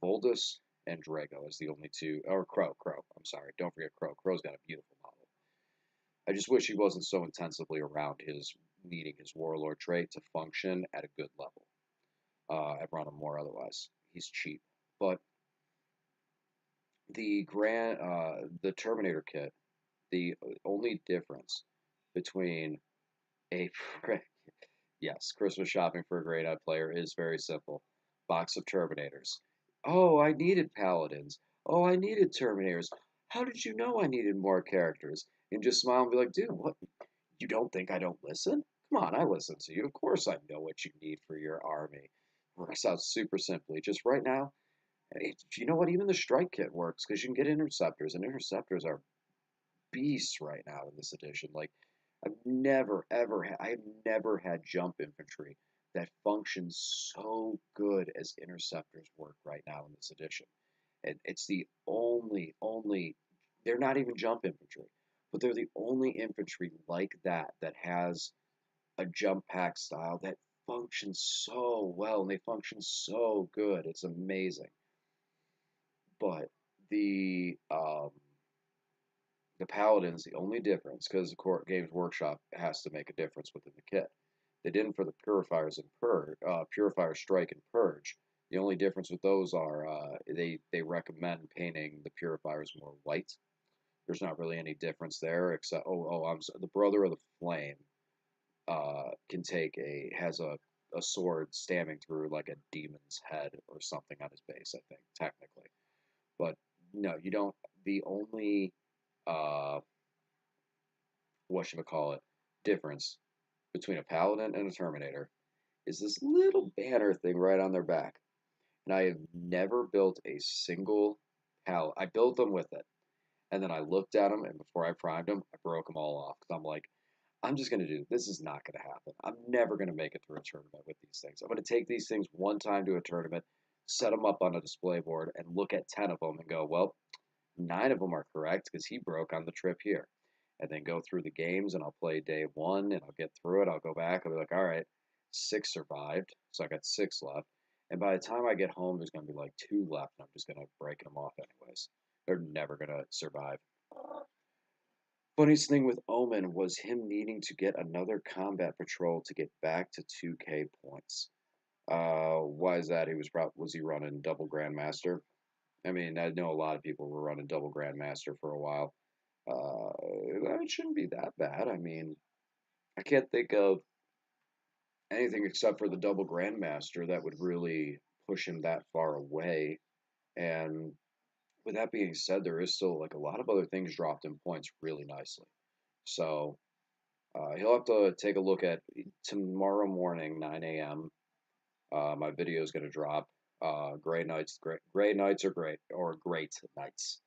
Voldus and Drago as the only two, or Crow. I'm sorry, don't forget Crow. Crow's got a beautiful model. I just wish he wasn't so intensively around his needing his Warlord trait to function at a good level. I'd run him more otherwise. He's cheap, but the Terminator kit, the only difference between a yes, Christmas shopping for a Grey Knight player is very simple. Box of Terminators. Oh, I needed Paladins. Oh, I needed Terminators. How did you know I needed more characters? And just smile and be like, dude, what? You don't think I don't listen? Come on, I listen to you. Of course I know what you need for your army. Works out super simply. Just right now, you know what? Even the strike kit works because you can get interceptors, and interceptors are beasts right now in this edition. Like I've never had jump infantry that functions so good as interceptors work right now in this edition. And it's the only, they're not even jump infantry, but they're the only infantry like that has a jump pack style that functions so well and they function so good. It's amazing. But the Paladins, the only difference, because the Games Workshop has to make a difference within the kit. They didn't for the Purifiers and Purifier Strike and Purge. The only difference with those are they recommend painting the Purifiers more white. There's not really any difference there, except I'm sorry, the Brother of the Flame can has a sword stabbing through like a demon's head or something on his base, I think technically. But no, you don't. The only uh, what should I call it, difference between a Paladin and a Terminator is this little banner thing right on their back. And I have never built a single Paladin. I built them with it. And then I looked at them, and before I primed them, I broke them all off. Because I'm like, I'm just going to do this. Is not going to happen. I'm never going to make it through a tournament with these things. I'm going to take these things one time to a tournament, set them up on a display board, and look at 10 of them and go, well, 9 of them are correct because he broke on the trip here. And then go through the games, and I'll play day 1, and I'll get through it. I'll go back. I'll be like, all right, 6 survived, so I got 6 left. And by the time I get home, there's going to be like 2 left, and I'm just going to break them off anyways. They're never going to survive. Funniest thing with Omen was him needing to get another combat patrol to get back to 2K points. Why is that? Was he running double Grandmaster? I mean, I know a lot of people were running double Grandmaster for a while. It shouldn't be that bad. I mean, I can't think of anything except for the double Grandmaster that would really push him that far away. And with that being said, there is still like a lot of other things dropped in points really nicely. So he'll have to take a look at tomorrow morning, 9 a.m. My video is going to drop. Gray Knights, Gray Knights are great, or Great Knights,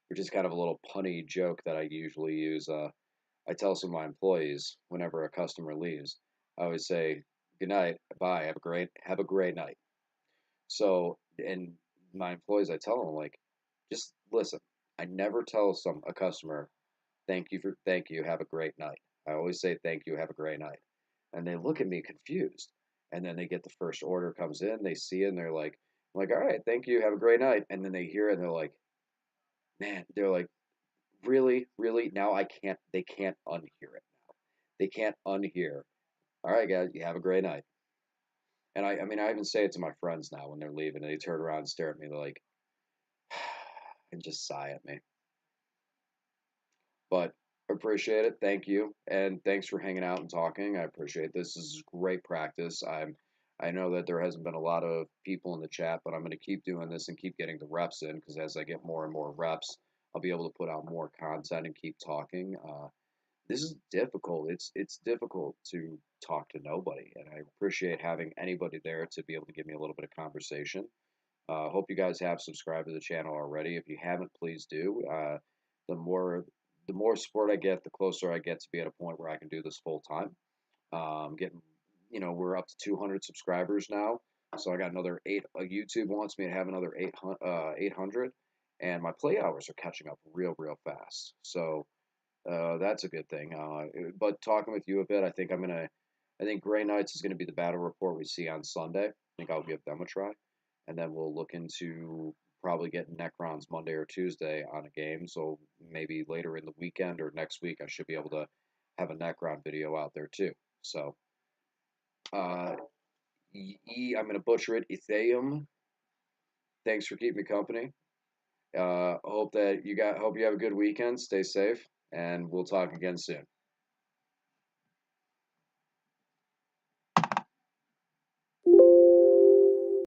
which is kind of a little punny joke that I usually use. I tell some of my employees whenever a customer leaves, I always say, "Good night, bye, have a great night." So, and my employees, I tell them like, just listen. I never tell a customer, thank you, have a great night. I always say thank you, have a great night, and they look at me confused. And then they get the first order comes in, they see it, and they're like, all right, thank you, have a great night. And then they hear it, and they're like, man, they're like, really, really? Now I can't. They can't unhear it now. They can't unhear. All right, guys, you have a great night. And I mean, I even say it to my friends now when they're leaving, and they turn around and stare at me. They're like, and just sigh at me. But appreciate it. Thank you, and thanks for hanging out and talking. I appreciate this. This is great practice. I know that there hasn't been a lot of people in the chat, but I'm going to keep doing this and keep getting the reps in because as I get more and more reps, I'll be able to put out more content and keep talking. This is difficult. It's difficult to talk to nobody, and I appreciate having anybody there to be able to give me a little bit of conversation. Hope you guys have subscribed to the channel already. If you haven't, please do. The more the more support I get, the closer I get to be at a point where I can do this full time. Getting, we're up to 200 subscribers now. So I got another eight. YouTube wants me to have another 800, and my play hours are catching up real fast. So that's a good thing. But talking with you a bit, I think Grey Knights is gonna be the battle report we see on Sunday. I think I'll give them a try, and then we'll look into probably getting Necrons Monday or Tuesday on a game. So maybe later in the weekend or next week, I should be able to have a Necron video out there too. So, uh, I'm gonna butcher it. Etheum. Thanks for keeping me company. Hope you have a good weekend. Stay safe, and we'll talk again soon.